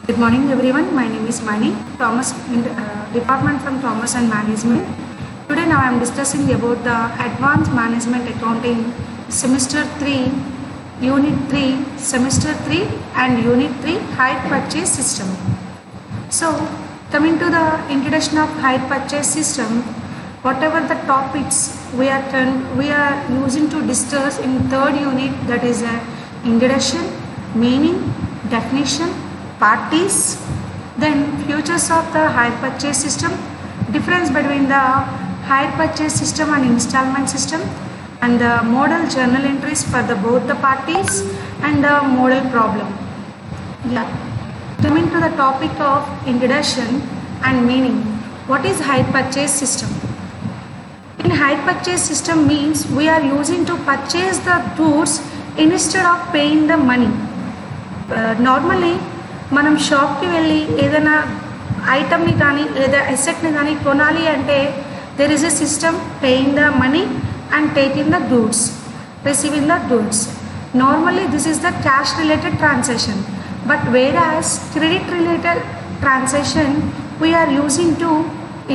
Good morning everyone. My name is Mani, Thomas Department from Thomas and Management. Today now I am discussing about the Advanced Management Accounting Semester 3, Unit 3, Semester 3 and Unit 3 Hire Purchase System. So coming to the introduction of Hire Purchase System, whatever the topics we are using to discuss in third unit, that is introduction, meaning, definition, parties, then features of the hire purchase system, difference between the hire purchase system and installment system, and the model journal entries for the both the parties, and the model problem. Coming to the topic of introduction and meaning, what is hire purchase system? In hire purchase system means we are using to purchase the goods instead of paying the money. Normally మనం షాప్కి వెళ్ళి ఏదైనా ఐటమ్ని కానీ లేదా అసెట్ని కానీ కొనాలి అంటే there is a system paying the money and taking the goods, receiving the goods. Normally this is the cash related transaction, but whereas credit related transaction we are using to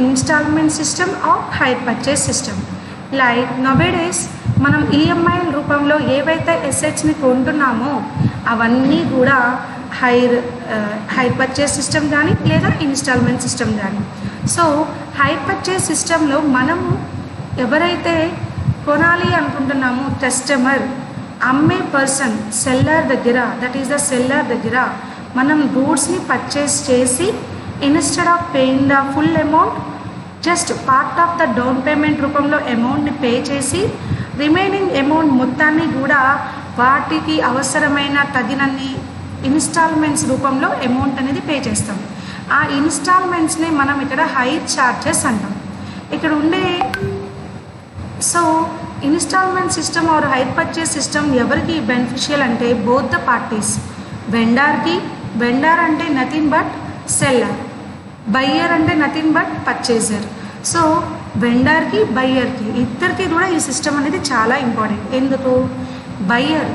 instalment system or hire purchase system. Like nowadays మనం EMI రూపంలో ఏవైతే అసెట్స్ని కొంటున్నామో అవన్నీ కూడా hire purchase system కానీ లేదా instalment system కానీ. So hire purchase సిస్టంలో మనము ఎవరైతే కొనాలి అనుకుంటున్నామో కస్టమర్, అమ్మే పర్సన్ సెల్లర్ దగ్గర, దట్ ఈస్ ద సెల్లర్ దగ్గర మనం గూడ్స్ని పర్చేస్ చేసి instead of paying the full amount just part of the down payment రూపంలో అమౌంట్ని పే చేసి రిమైనింగ్ అమౌంట్ మొత్తాన్ని కూడా వాటికి అవసరమైన తగినన్ని ఇన్స్టాల్మెంట్స్ రూపంలో అమౌంట్ అనేది పే చేస్తాం. ఆ ఇన్స్టాల్మెంట్స్ని మనం ఇక్కడ హైర్ ఛార్జెస్ అంటాం. ఇక్కడ ఉండే so instalment system or hire purchase system ఎవరికి బెనిఫిషియల్ అంటే బోత్ ద పార్టీస్. వెండర్కి, వెండర్ అంటే నథింగ్ బట్ సెల్లర్, బయ్యర్ అంటే నథింగ్ బట్ పర్చేజర్. సో వెండర్కి బయ్యర్కి ఇద్దరికి కూడా ఈ సిస్టమ్ అనేది చాలా ఇంపార్టెంట్. ఎందుకు? బయ్యర్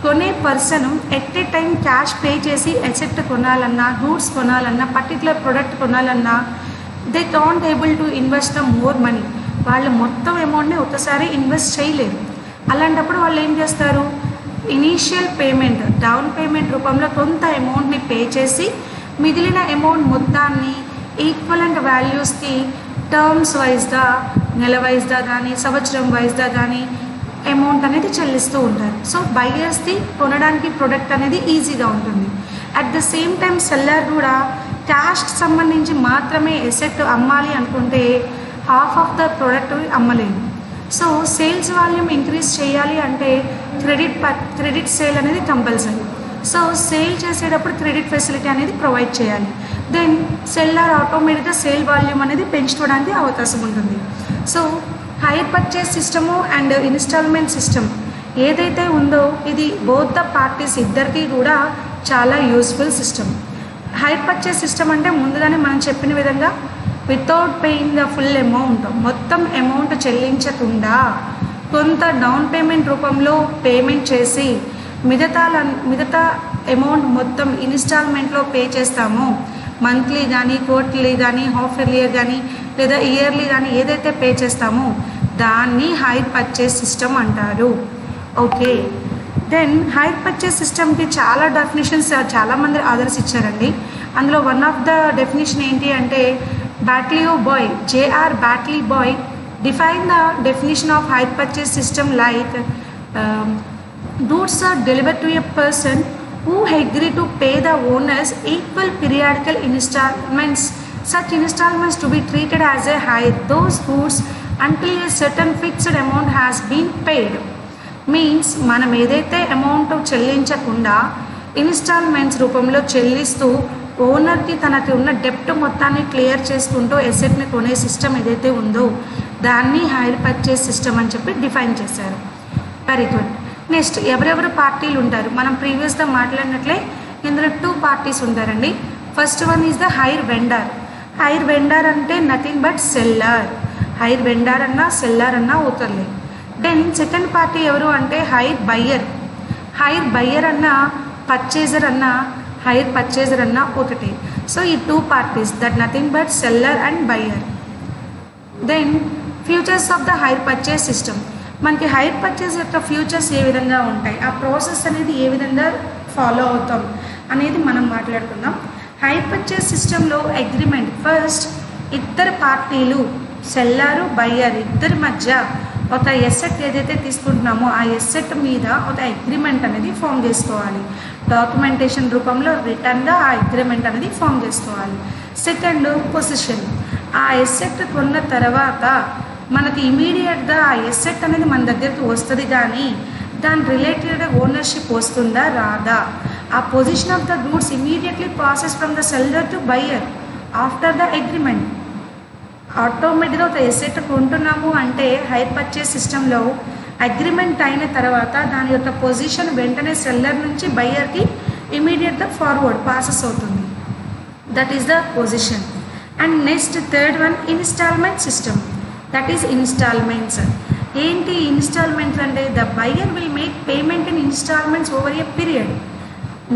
కొనే person at a time cash pay చేసి అసెట్ కొనాలన్నా, గూడ్స్ కొనాలన్నా, పర్టికులర్ ప్రోడక్ట్ కొనాలన్నా they can't able to invest the more money. వాళ్ళు మొత్తం అమౌంట్ని ఒకసారి ఇన్వెస్ట్ చేయలేరు. అలాంటప్పుడు వాళ్ళు ఏం చేస్తారు? ఇనీషియల్ పేమెంట్, డౌన్ పేమెంట్ రూపంలో కొంత అమౌంట్ని పే చేసి మిగిలిన అమౌంట్ మొత్తాన్ని ఈక్వలెంట్ వాల్యూస్కి టర్మ్స్ వైజ్గా, నెల వైజ్గా కానీ సంవత్సరం వైజ్గా కానీ అమౌంట్ అనేది చెల్లిస్తూ ఉంటారు. సో బయ్యర్స్ది కొనడానికి ప్రోడక్ట్ అనేది ఈజీగా ఉంటుంది. At the same time seller కూడా క్యాష్కి సంబంధించి మాత్రమే ఎసెట్ అమ్మాలి అనుకుంటే హాఫ్ ఆఫ్ ద ప్రోడక్ట్ అమ్మలేము. సో సేల్స్ వాల్యూమ్ ఇంక్రీజ్ చేయాలి అంటే క్రెడిట్ సేల్ అనేది కంపల్సరీ. సో సేల్ చేసేటప్పుడు క్రెడిట్ ఫెసిలిటీ అనేది ప్రొవైడ్ చేయాలి. దెన్ సెల్లర్ ఆటోమేటిక్గా సేల్ వాల్యూమ్ అనేది పెంచుకోవడానికి అవకాశం ఉంటుంది. So hire purchase system and instalment system ఏదైతే ఉందో ఇది బోత్ ద పార్టీస్ ఇద్దరికి కూడా చాలా useful system. Hire purchase system అంటే ముందుగానే మనం చెప్పిన విధంగా without paying the full amount, మొత్తం అమౌంట్ చెల్లించకుండా కొంత డౌన్ పేమెంట్ రూపంలో పేమెంట్ చేసి మిగతా అమౌంట్ మొత్తం ఇన్స్టాల్మెంట్లో పే చేస్తామో, మంత్లీ కానీ, క్వార్టర్లీ కానీ, హాఫ్ ఇయర్ కానీ లేదా ఇయర్లీ కానీ ఏదైతే పే చేస్తామో దాన్ని హైర్ పర్చేస్ సిస్టమ్ అంటారు. ఓకే, దెన్ హైర్ పర్చేస్ సిస్టమ్కి చాలా డెఫినేషన్స్ చాలామంది ఆదర్స్ ఇచ్చారండి. అందులో వన్ ఆఫ్ ద డెఫినేషన్ ఏంటి అంటే Batliboi, JR Batliboi define the definition of hire purchase system like goods are delivered to a person who agree to pay the owners equal periodical installments. Such installments to be treated as a hire those goods until a certain fixed amount has been paid. Means మనం ఏదైతే amount చెల్లించకుండా instalments రూపంలో చెల్లిస్తూ ఓనర్కి తనకి ఉన్న డెప్ట్ మొత్తాన్ని clear చేసుకుంటూ ఎసెట్ని కొనే సిస్టమ్ ఏదైతే ఉందో దాన్ని హైర్ పర్చేస్ సిస్టమ్ అని చెప్పి డిఫైన్ చేశారు. Very good. నెక్స్ట్ ఎవరెవరు పార్టీలు ఉంటారు? మనం ప్రీవియస్గా మాట్లాడినట్లే ఇందులో 2 పార్టీస్ ఉంటారండి. First one is the hire vendor. Hire vendor అంటే nothing but seller. Hire vendor అన్నా సెల్లర్ అన్నా అవుతుంది. దెన్ సెకండ్ పార్టీ ఎవరు అంటే హైర్ బయ్యర్. హైర్ బయ్యర్ అన్నా పర్చేజర్ అన్నా హైర్ పర్చేజర్ అన్న ఒకటే. సో ఈ two parties that nothing but seller and buyer. Then futures of the hire purchase system. మనకి హైర్ పర్చేజ్ యొక్క ఫ్యూచర్స్ ఏ విధంగా ఉంటాయి, ఆ ప్రాసెస్ అనేది ఏ విధంగా ఫాలో అవుతాం అనేది మనం మాట్లాడుకుందాం. హైర్ పర్చేజ్ సిస్టంలో అగ్రిమెంట్ ఫస్ట్ ఇద్దరు పార్టీలు సెల్లరు బయ్యర్ ఇద్దరి మధ్య ఒక ఎసెట్ ఏదైతే తీసుకుంటున్నామో ఆ ఎసెట్ మీద ఒక అగ్రిమెంట్ అనేది ఫామ్ చేసుకోవాలి. డాక్యుమెంటేషన్ రూపంలో రిటర్న్గా ఆ అగ్రిమెంట్ అనేది ఫామ్ చేసుకోవాలి. Second position. ఆ ఎసెట్ కొన్న తర్వాత మనకి ఇమీడియట్గా ఆ ఎసెట్ అనేది మన దగ్గరికి వస్తుంది, కానీ దాని రిలేటెడ్ ఓనర్షిప్ వస్తుందా రాదా. ఆ position of the goods immediately process from the seller to buyer after the agreement. ఆటోమేటిక్గా ఒక ఎసెట్ కొంటున్నాము అంటే హైర్ పర్చేస్ సిస్టంలో అగ్రిమెంట్ అయిన తర్వాత దాని యొక్క పొజిషన్ వెంటనే సెల్లర్ నుంచి బయ్యర్కి ఇమీడియట్గా ఫార్వర్డ్ ప్రాసెస్ అవుతుంది. That is the position. And next third one instalment system, that is instalments. ఏంటి ఇన్స్టాల్మెంట్స్ అంటే the buyer will make payment in instalments over a period.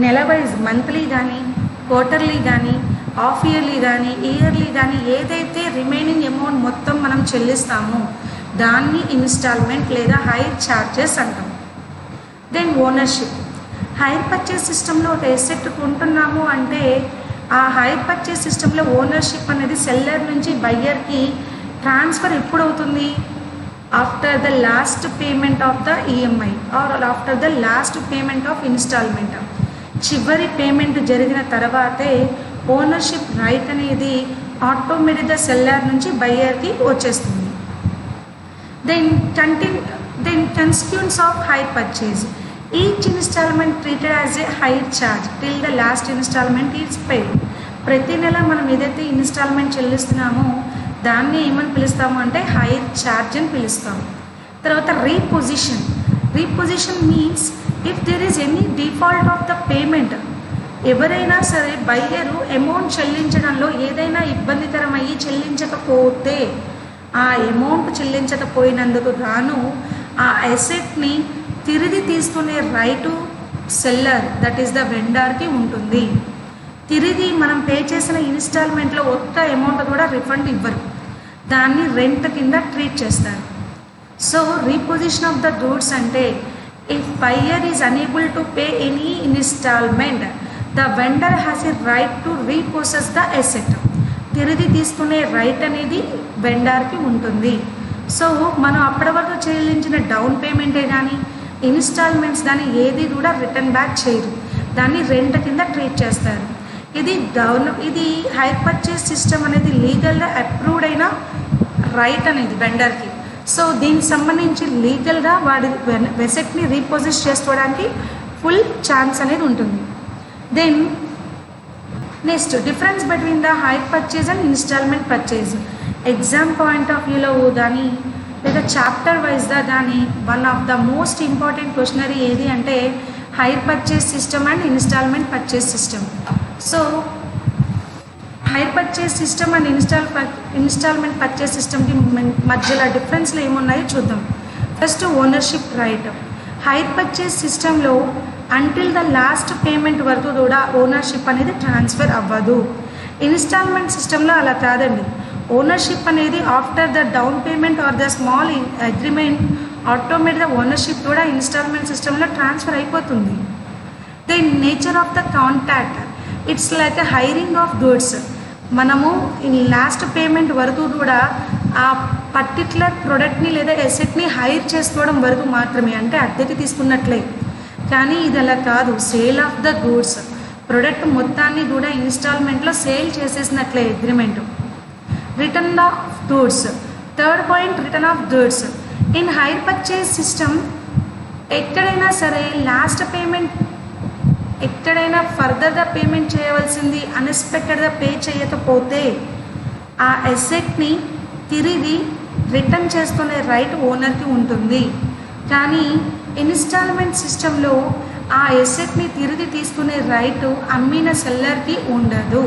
నెల వైజ్ మంత్లీ కానీ క్వార్టర్లీ కానీ హాఫ్ ఇయర్లీ కానీ yearly కానీ ఏదైతే remaining amount మొత్తం మనం చెల్లిస్తామో దాన్ని ఇన్స్టాల్మెంట్ లేదా హైర్ ఛార్జెస్ అంటాం. Then ownership. హైర్ పర్చేస్ సిస్టంలో ఒక ఎసెట్ కొంటున్నాము అంటే ఆ హైర్ పర్చేస్ సిస్టంలో ఓనర్షిప్ అనేది సెల్లర్ నుంచి బయ్యర్కి ట్రాన్స్ఫర్ ఎప్పుడు అవుతుంది, after the last payment of the EMI or after the last payment of instalment. చివరి పేమెంట్ జరిగిన తర్వాతే ఓనర్షిప్ రైట్ అనేది ఆటోమేటిక్గా సెల్లర్ నుంచి బయ్యర్కి వచ్చేస్తుంది. Then constituents of hire purchase. Each instalment treated as a hire charge till the last instalment is paid. ప్రతి నెల మనం ఏదైతే ఇన్స్టాల్మెంట్ చెల్లిస్తున్నామో దాన్ని ఏమని పిలుస్తాము అంటే హైర్ ఛార్జ్ అని పిలుస్తాము. తర్వాత reposition. Reposition means if there is any default of the payment. ఎవరైనా సరే బయ్యరు అమౌంట్ చెల్లించడంలో ఏదైనా ఇబ్బందికరం అయ్యి చెల్లించకపోతే ఆ అమౌంట్ చెల్లించకపోయినందుకు గాను ఆ అసెట్ని తిరిగి తీసుకునే right seller that is the వెండర్కి ఉంటుంది. తిరిగి మనం పే చేసిన ఇన్స్టాల్మెంట్లో ఒక్క అమౌంట్ కూడా రిఫండ్ ఇవ్వరు, దాన్ని రెంట్ కింద ట్రీట్ చేస్తారు. So repossession of the goods అంటే if buyer is unable to pay any instalment the vendor has a right to repossess the asset. తిరిగి తీసుకునే రైట్ అనేది వెండర్కి ఉంటుంది. సో మనం అప్పటి వరకు చెల్లించిన డౌన్ పేమెంటే కానీ ఇన్స్టాల్మెంట్స్ కానీ ఏది కూడా రిటర్న్ బ్యాక్ చేయరు, దాన్ని రెంట్ కింద ట్రీట్ చేస్తారు. ఇది హైర్ పర్చేస్ సిస్టమ్ అనేది లీగల్గా అప్రూవ్డ్ అయిన రైట్ అనేది వెండర్కి. సో దీనికి సంబంధించి లీగల్గా వాడి వెసెట్ని రీపొజిట్ చేసుకోవడానికి ఫుల్ ఛాన్స్ అనేది ఉంటుంది. Then next difference between the hire purchase and instalment purchase. Exam point of వ్యూలో కానీ లేదా చాప్టర్ వైజ్గా కానీ one of the most important questionnaire ఏది అంటే hire purchase system and instalment purchase system. So hire purchase system and instalment purchase సిస్టమ్కి మధ్యలో డిఫరెన్స్లు ఏమున్నాయో చూద్దాం. First ownership right. Hire purchase సిస్టంలో అంటిల్ ద లాస్ట్ పేమెంట్ వరకు కూడా ఓనర్షిప్ అనేది ట్రాన్స్ఫర్ అవ్వదు. ఇన్స్టాల్మెంట్ సిస్టంలో అలా కాదండి. ఓనర్షిప్ అనేది after the down payment are the small agreement ఆటోమేటిక్గా ఓనర్షిప్ కూడా ఇన్స్టాల్మెంట్ సిస్టంలో ట్రాన్స్ఫర్ అయిపోతుంది. The nature of the contract it's like a hiring of goods. మనము లాస్ట్ పేమెంట్ వరకు కూడా ఆ పర్టిక్యులర్ ప్రోడక్ట్ని లేదా ఎసెట్ని హైర్ చేసుకోవడం వరకు మాత్రమే, అంటే అద్దెకి తీసుకున్నట్లే. కానీ ఇది అలా కాదు, sale of the goods. Product మొత్తాన్ని కూడా ఇన్స్టాల్మెంట్లో సేల్ చేసేసినట్లే agreement. Return of goods. Third point return of goods. In hire purchase system ఎక్కడైనా సరే లాస్ట్ పేమెంట్ ఎక్కడైనా ఫర్దర్గా పేమెంట్ చేయవలసింది అన్ఎక్స్పెక్టెడ్గా పే చేయకపోతే ఆ అసెట్ని తిరిగి రిటర్న్ చేసుకునే రైట్ ఓనర్కి ఉంటుంది. కానీ ఇన్స్టాల్మెంట్ సిస్టంలో ఆ అసెట్ని తిరిగి తీసుకునే రైటు అమ్మిన సెల్లర్కి ఉండదు.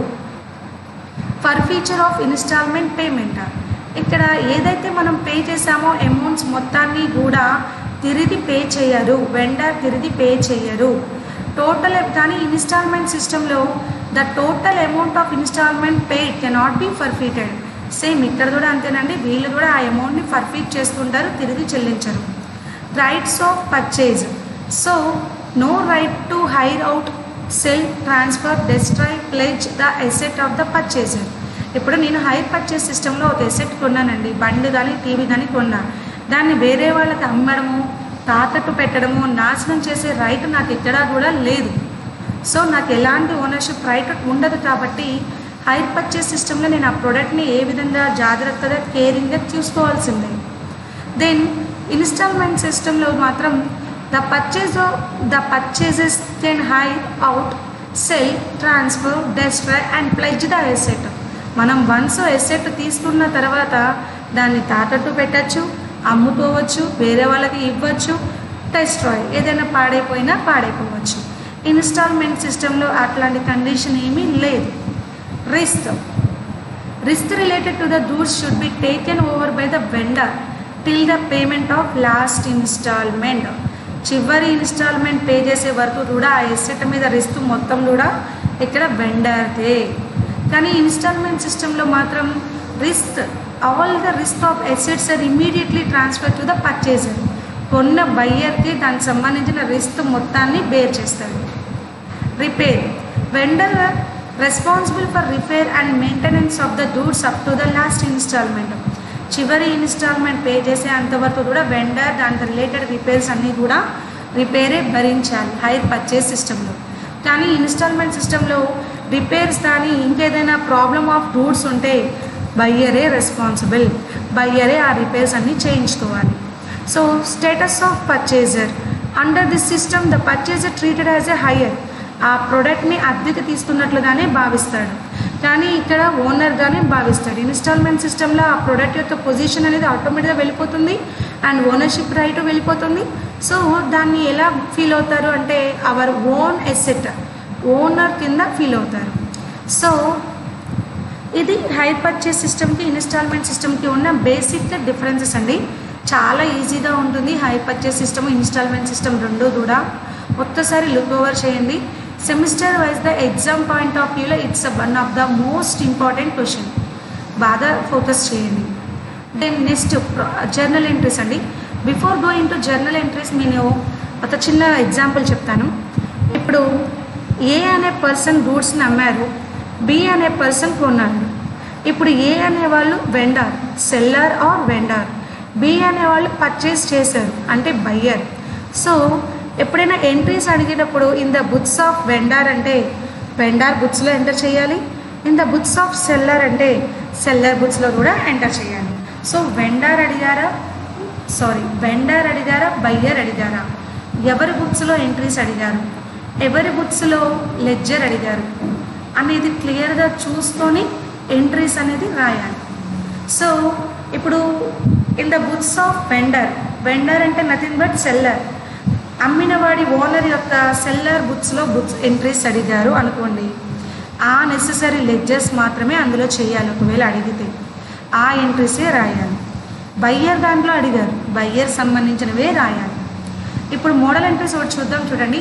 For feature of instalment payment. ఇక్కడ ఏదైతే మనం పే చేసామో అమౌంట్స్ మొత్తాన్ని కూడా తిరిగి పే చేయరు, వెండర్ తిరిగి పే చేయరు. టోటల్ కానీ ఇన్స్టాల్మెంట్ సిస్టంలో the total amount of instalment paid cannot be forfeited. Same ఇక్కడ కూడా అంతేనండి, వీళ్ళు కూడా ఆ అమౌంట్ని ఫర్ఫీట్ చేసుకుంటారు, తిరిగి చెల్లించరు. Rights of purchase. So no right to hire out, sell, transfer, destroy, pledge the asset of the purchaser. ఇప్పుడు నేను హైర్ పర్చేజ్ సిస్టంలో ఒక ఎసెట్ కొన్నానండి, బండి కానీ టీవీ కానీ కొన్నా. దాన్ని వేరే వాళ్ళకి అమ్మడము, తాకట్టు పెట్టడము, నాశనం చేసే రైట్ నాకు ఎక్కడా కూడా లేదు. సో నాకు ఎలాంటి ఓనర్షిప్ రైట్ ఉండదు. కాబట్టి హైర్ పర్చేజ్ సిస్టంలో నేను ఆ ప్రోడక్ట్ని ఏ విధంగా జాగ్రత్తగా కేరింగ్గా చూసుకోవాల్సిందే. దెన్ ఇన్స్టాల్మెంట్ సిస్టంలో మాత్రం the purchasers can hire out, sell, transfer, destroy and pledge the asset. మనం వన్స్ ఎసెట్ తీసుకున్న తర్వాత దాన్ని తాకట్టు పెట్టచ్చు, అమ్ముకోవచ్చు, వేరే వాళ్ళకి ఇవ్వచ్చు, డెస్ట్రాయ్ ఏదైనా పాడైపోయినా పాడైపోవచ్చు. ఇన్స్టాల్మెంట్ సిస్టంలో అట్లాంటి కండిషన్ ఏమీ లేదు. Risk related to the goods should be taken over by the vendor till the payment of last instalment. చివరి ఇన్స్టాల్మెంట్ పే చేసే వరకు కూడా ఆ ఎసెట్ మీద రిస్క్ మొత్తం కూడా ఇక్కడ వెండర్దే. కానీ ఇన్స్టాల్మెంట్ సిస్టంలో మాత్రం all the risk of assets are immediately transfer to the purchaser. కొన్న బయ్యర్కి దానికి సంబంధించిన రిస్క్ మొత్తాన్ని బేర్ చేస్తాడు. Repair. Vendor responsible for repair and maintenance of the goods up to the last instalment. చివరి ఇన్స్టాల్మెంట్ పే చేసే అంతవరకు కూడా వెండర్ దాంతో రిలేటెడ్ రిపేర్స్ అన్నీ కూడా రిపేరే భరించాలి హైర్ పర్చేస్ సిస్టంలో. కానీ ఇన్స్టాల్మెంట్ సిస్టంలో రిపేర్స్ కానీ ఇంకేదైనా ప్రాబ్లమ్ ఆఫ్ గూడ్స్ ఉంటే బయ్యరే రెస్పాన్సిబుల్, బయ్యరే ఆ రిపేర్స్ అన్నీ చేయించుకోవాలి. So status of purchaser. Under this system the purchaser treated as a hire. ఆ ప్రోడక్ట్ని అద్దెకి తీసుకున్నట్లుగానే భావిస్తాడు, కానీ ఇక్కడ ఓనర్గానే భావిస్తాడు. ఇన్స్టాల్మెంట్ సిస్టంలో ఆ ప్రోడక్ట్ యొక్క పొజిషన్ అనేది ఆటోమేటిక్గా వెళ్ళిపోతుంది అండ్ ఓనర్షిప్ రైట్ వెళ్ళిపోతుంది. సో దాన్ని ఎలా ఫీల్ అవుతారు అంటే అవర్ ఓన్ ఎసెట్, ఓనర్ కింద ఫీల్ అవుతారు. సో ఇది హైర్ పర్చేస్ సిస్టమ్కి ఇన్స్టాల్మెంట్ సిస్టమ్కి ఉన్న బేసిక్ డిఫరెన్సెస్ అండి. చాలా ఈజీగా ఉంటుంది hire purchase system, instalment system రెండు కూడా. ఒక్కసారి లుక్ ఓవర్ చేయండి. Semester wise the exam point of వ్యూలో it's one of the most important question, బాగా ఫోకస్ చేయండి. దెన్ నెక్స్ట్ జర్నల్ ఎంట్రీస్ అండి. Before going to journal entries నేను ఒక చిన్న ఎగ్జాంపుల్ చెప్తాను. ఇప్పుడు ఏ అనే పర్సన్ గూడ్స్ని అమ్మారు, బి అనే పర్సన్ కొన్నారు. ఇప్పుడు ఏ అనేవాళ్ళు vendor, seller or vendor, B అనేవాళ్ళు పర్చేస్ చేశారు అంటే బయ్యర్. సో ఎప్పుడైనా ఎంట్రీస్ అడిగేటప్పుడు in the books of vendor అంటే వెండర్ బుక్స్లో ఎంటర్ చేయాలి, in the books of seller అంటే సెల్లర్ బుక్స్లో కూడా ఎంటర్ చేయాలి. సో వెండర్ అడిగారా, బయ్యర్ అడిగారా, ఎవరి బుక్స్లో ఎంట్రీస్ అడిగారు, ఎవరి బుక్స్లో లెడ్జర్ అడిగారు అనేది క్లియర్గా చూసుకొని ఎంట్రీస్ అనేది రాయాలి. సో ఇప్పుడు in the books of vendor అంటే నథింగ్ బట్ సెల్లర్, అమ్మినవాడి ఓనర్ యొక్క సెల్లర్ బుక్స్లో ఎంట్రీస్ అడిగారు అనుకోండి, ఆ నెసెసరీ లెడ్జర్స్ మాత్రమే అందులో చేయాలి. ఒకవేళ అడిగితే ఆ ఎంట్రీసే రాయాలి. బయ్యర్ దాంట్లో అడిగారు, బయ్యర్ సంబంధించినవే రాయాలి. ఇప్పుడు మోడల్ ఎంట్రీస్ ఒకటి చూద్దాం చూడండి.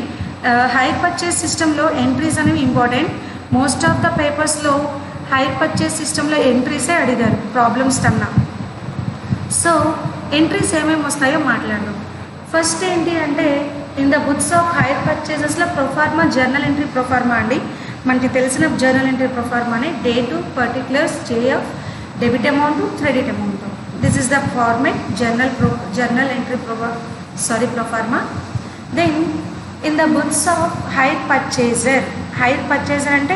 హైర్ పర్చేస్ సిస్టంలో ఎంట్రీస్ అనేవి ఇంపార్టెంట్. మోస్ట్ ఆఫ్ ద పేపర్స్లో హైర్ పర్చేస్ సిస్టంలో ఎంట్రీసే అడిగారు ప్రాబ్లమ్స్ కన్నా. సో ఎంట్రీస్ ఏమేమి వస్తాయో మాట్లాడదాం. ఫస్ట్ ఏంటి అంటే in the books of hire పర్చేజెస్లో ప్రొఫార్మా, జర్నల్ ఎంట్రీ ప్రొఫార్మా అండి. మనకి తెలిసిన జర్నల్ ఎంట్రీ ప్రొఫార్మానే date, particulars, JF, debit amount, credit amount. This is the format journal entry proforma. Then in the books of hire purchaser అంటే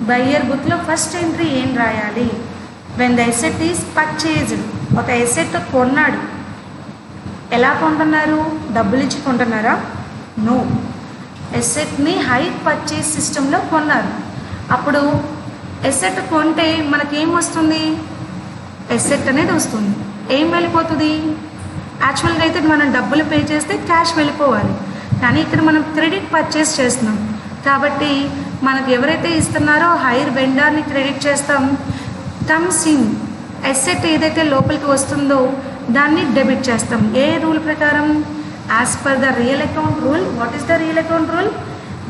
buyer బుక్లో first entry ఏం రాయాలి, when the asset is purchased. ఒక asset కొన్నాడు, ఎలా కొంటున్నారు, డబ్బులు ఇచ్చి కొంటున్నారా? నో, ఎసెట్ని హైర్ పర్చేస్ సిస్టంలో కొన్నారు. అప్పుడు ఎసెట్ కొంటే మనకేం వస్తుంది, ఎసెట్ అనేది వస్తుంది. ఏం వెళ్ళిపోతుంది, యాక్చువల్గా అయితే మనం డబ్బులు పే చేస్తే క్యాష్ వెళ్ళిపోవాలి, కానీ ఇక్కడ మనం క్రెడిట్ పర్చేస్ చేస్తున్నాం కాబట్టి మనకు ఎవరైతే ఇస్తున్నారో హైర్ వెండర్ని క్రెడిట్ చేస్తాం. కమ్స్ ఇన్ ఎసెట్ ఏదైతే లోపలికి వస్తుందో దాన్ని డెబిట్ చేస్తాం. ఏ రూల్ ప్రకారం, as per the real account rule. What is the real account rule?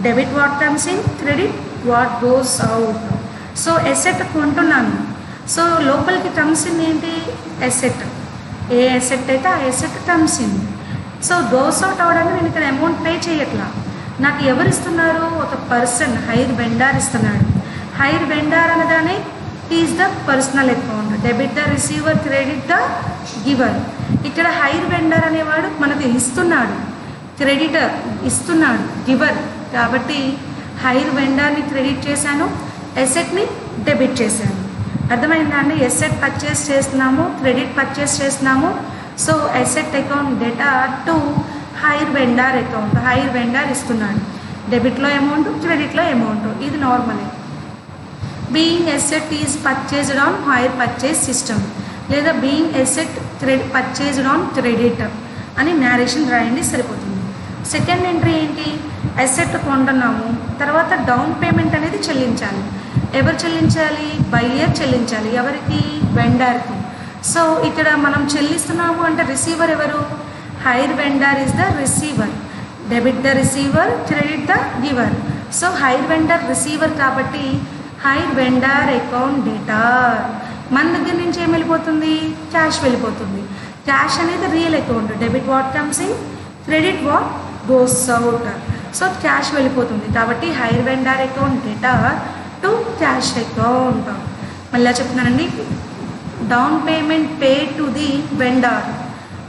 Debit what comes in, credit what goes out. So asset కొంటున్నాను, సో లోపలికి కమ్స్ ఇన్ ఏంటి? ఎసెట్. ఏ asset అయితే ఆ asset comes in. So goes out అవడానికి నేను ఇక్కడ amount pay చేయట్లా. నాకు ఎవరు ఇస్తున్నారు? ఒక పర్సన్, హైర్ వెండార్ ఇస్తున్నాడు. హైర్ వెండార్ అనగానే is the personal account. Debit the receiver, credit the giver. ఇక్కడ హైర్ వెండర్ అనేవాడు మనకు ఇస్తున్నాడు, క్రెడిటర్ ఇస్తున్నాడు, గివర్. కాబట్టి హైర్ వెండర్ని క్రెడిట్ చేశాను, ఎసెట్ని డెబిట్ చేశాను. అర్థమైందా అండి? ఎసెట్ పర్చేస్ చేస్తున్నాము, క్రెడిట్ పర్చేస్ చేస్తున్నాము. So asset account debtor to hire vendor account. Hire vendor ఇస్తున్నాడు, డెబిట్లో అమౌంట్, క్రెడిట్లో అమౌంట్. ఇది నార్మలే. Being asset is purchased on hire purchase system, లేదా being asset purchased on credit అని నేరేషన్ రాయండి, సరిపోతుంది. సెకండ్ ఎంట్రీ ఏంటి? ఎసెట్ కొంటున్నాము, తర్వాత డౌన్ పేమెంట్ అనేది చెల్లించాలి. ఎవరు చెల్లించాలి? బయ్యర్ చెల్లించాలి. ఎవరికి? వెండర్కి. సో ఇక్కడ మనం చెల్లిస్తున్నాము అంటే రిసీవర్ ఎవరు? Hire vendor is the receiver. Debit the receiver, credit the giver. So hire vendor receiver కాబట్టి హైర్ వెండర్ అకౌంట్ డేటా. మన దగ్గర నుంచి ఏం వెళ్ళిపోతుంది? క్యాష్ వెళ్ళిపోతుంది. క్యాష్ అనేది real account. Debit what comes in, credit what goes out. So cash వెళ్ళిపోతుంది కాబట్టి hire vendor account debtor to cash account. మళ్ళీ చెప్తున్నానండి, down payment pay to the vendor,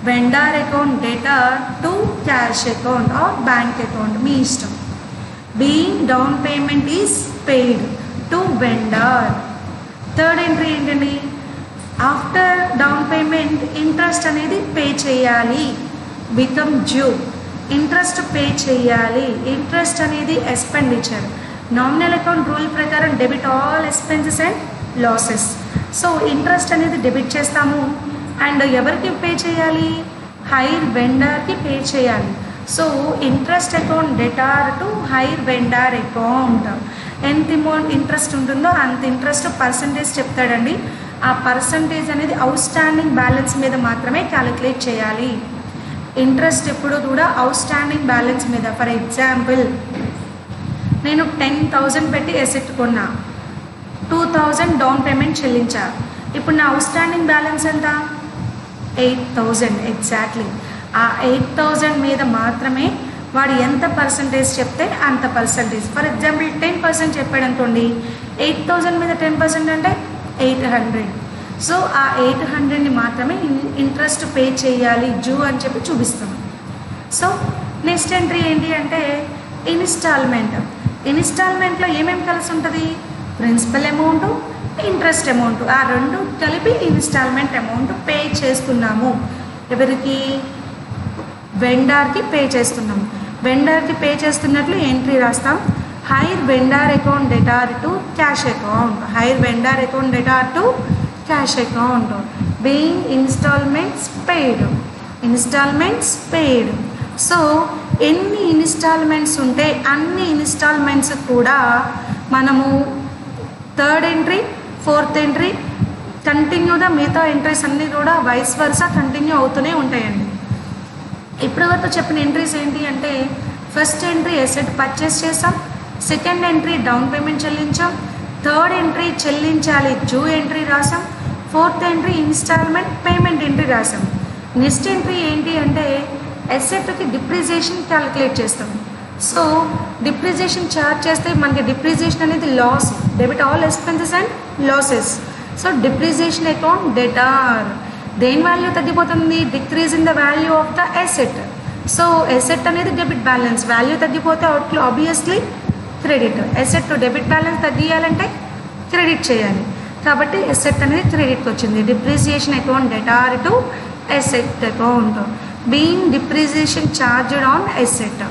vendor account debtor to cash account or bank account, మీ ఇష్టం. Being down payment is paid to vendor. Third entry ఏంటండి? After down payment interest అనేది pay చేయాలి, become due. Interest pay చేయాలి. Interest అనేది expenditure. Nominal account rule ప్రకారం debit all expenses and losses. So interest అనేది debit చేస్తాము and ఎవరికి pay చేయాలి? హైర్ వెండర్కి పే చేయాలి. So interest account debtor to hire vendor account. ఎంత అమౌంట్ ఇంట్రెస్ట్ ఉంటుందో అంత ఇంట్రెస్ట్ పర్సంటేజ్ చెప్తాడండి. ఆ పర్సంటేజ్ అనేది అవుట్ స్టాండింగ్ బ్యాలెన్స్ మీద మాత్రమే క్యాలిక్యులేట్ చేయాలి. ఇంట్రెస్ట్ ఎప్పుడు కూడా అవుట్ స్టాండింగ్ బ్యాలెన్స్ మీద. ఫర్ ఎగ్జాంపుల్, నేను 10,000 పెట్టి ఎసెట్ కొన్నా, 2,000 డౌన్ పేమెంట్ చెల్లించా. ఇప్పుడు నా అవుట్ స్టాండింగ్ బ్యాలెన్స్ ఎంత? 8,000. ఎగ్జాక్ట్లీ ఆ 8,000 మీద మాత్రమే వాడు ఎంత పర్సంటేజ్ చెప్తే అంత పర్సంటేజ్. ఫర్ ఎగ్జాంపుల్ 10% చెప్పాడు అనుకోండి, 8,000 మీద 10% అంటే 800. సో ఆ 800ని మాత్రమే ఇంట్రెస్ట్ పే చేయాలి డ్యూ అని చెప్పి చూపిస్తాం. సో నెక్స్ట్ ఎంట్రీ ఏంటి అంటే ఇన్స్టాల్మెంట్. ఇన్స్టాల్మెంట్లో ఏమేమి కలిసి ఉంటుంది? ప్రిన్సిపల్ అమౌంట్, ఇంట్రెస్ట్ అమౌంట్, ఆ రెండు కలిపి ఇన్స్టాల్మెంట్ అమౌంట్ పే చేస్తున్నాము. ఎవరికి? వెండర్కి పే చేస్తున్నాము. వెండర్కి పే చేస్తున్నట్లు ఎంట్రీ రాస్తాం. Hire vendor account debtor to cash account. Hire vendor account debtor to cash account. Being instalments paid. Instalments paid. So ఎన్ని ఇన్స్టాల్మెంట్స్ ఉంటే అన్ని ఇన్స్టాల్మెంట్స్ కూడా మనము థర్డ్ ఎంట్రీ, ఫోర్త్ ఎంట్రీ కంటిన్యూగా మిగతా ఎంట్రీస్ అన్నీ కూడా వైస్ వర్సా కంటిన్యూ అవుతూనే ఉంటాయండి. ఇప్పటివరకు చెప్పిన ఎంట్రీస్ ఏంటి అంటే ఫస్ట్ ఎంట్రీ ఎసెట్ పర్చేస్ చేసాం, సెకండ్ ఎంట్రీ డౌన్ పేమెంట్ చెల్లించాం, థర్డ్ ఎంట్రీ చెల్లించాలి డ్యూ ఎంట్రీ రాసాం, fourth entry instalment payment entry రాసాం. నెక్స్ట్ ఎంట్రీ ఏంటి అంటే ఎసెట్కి డిప్రిసియేషన్ క్యాలిక్యులేట్ చేస్తాం. సో డిప్రిసియేషన్ చార్జ్ చేస్తే మనకి డిప్రిసియేషన్ అనేది loss. Debit all expenses and losses. So depreciation account debtor. దేని వాల్యూ తగ్గిపోతుంది? Decrease in the value of the asset. So asset అనేది డెబిట్ బ్యాలెన్స్, వాల్యూ తగ్గిపోతే అవుట్లో obviously credit. Asset to debit balance తగ్గియాలంటే credit చేయాలి కాబట్టి asset అనేది క్రెడిట్కి వచ్చింది. Depreciation account debtor to asset account. Being depreciation charged on asset.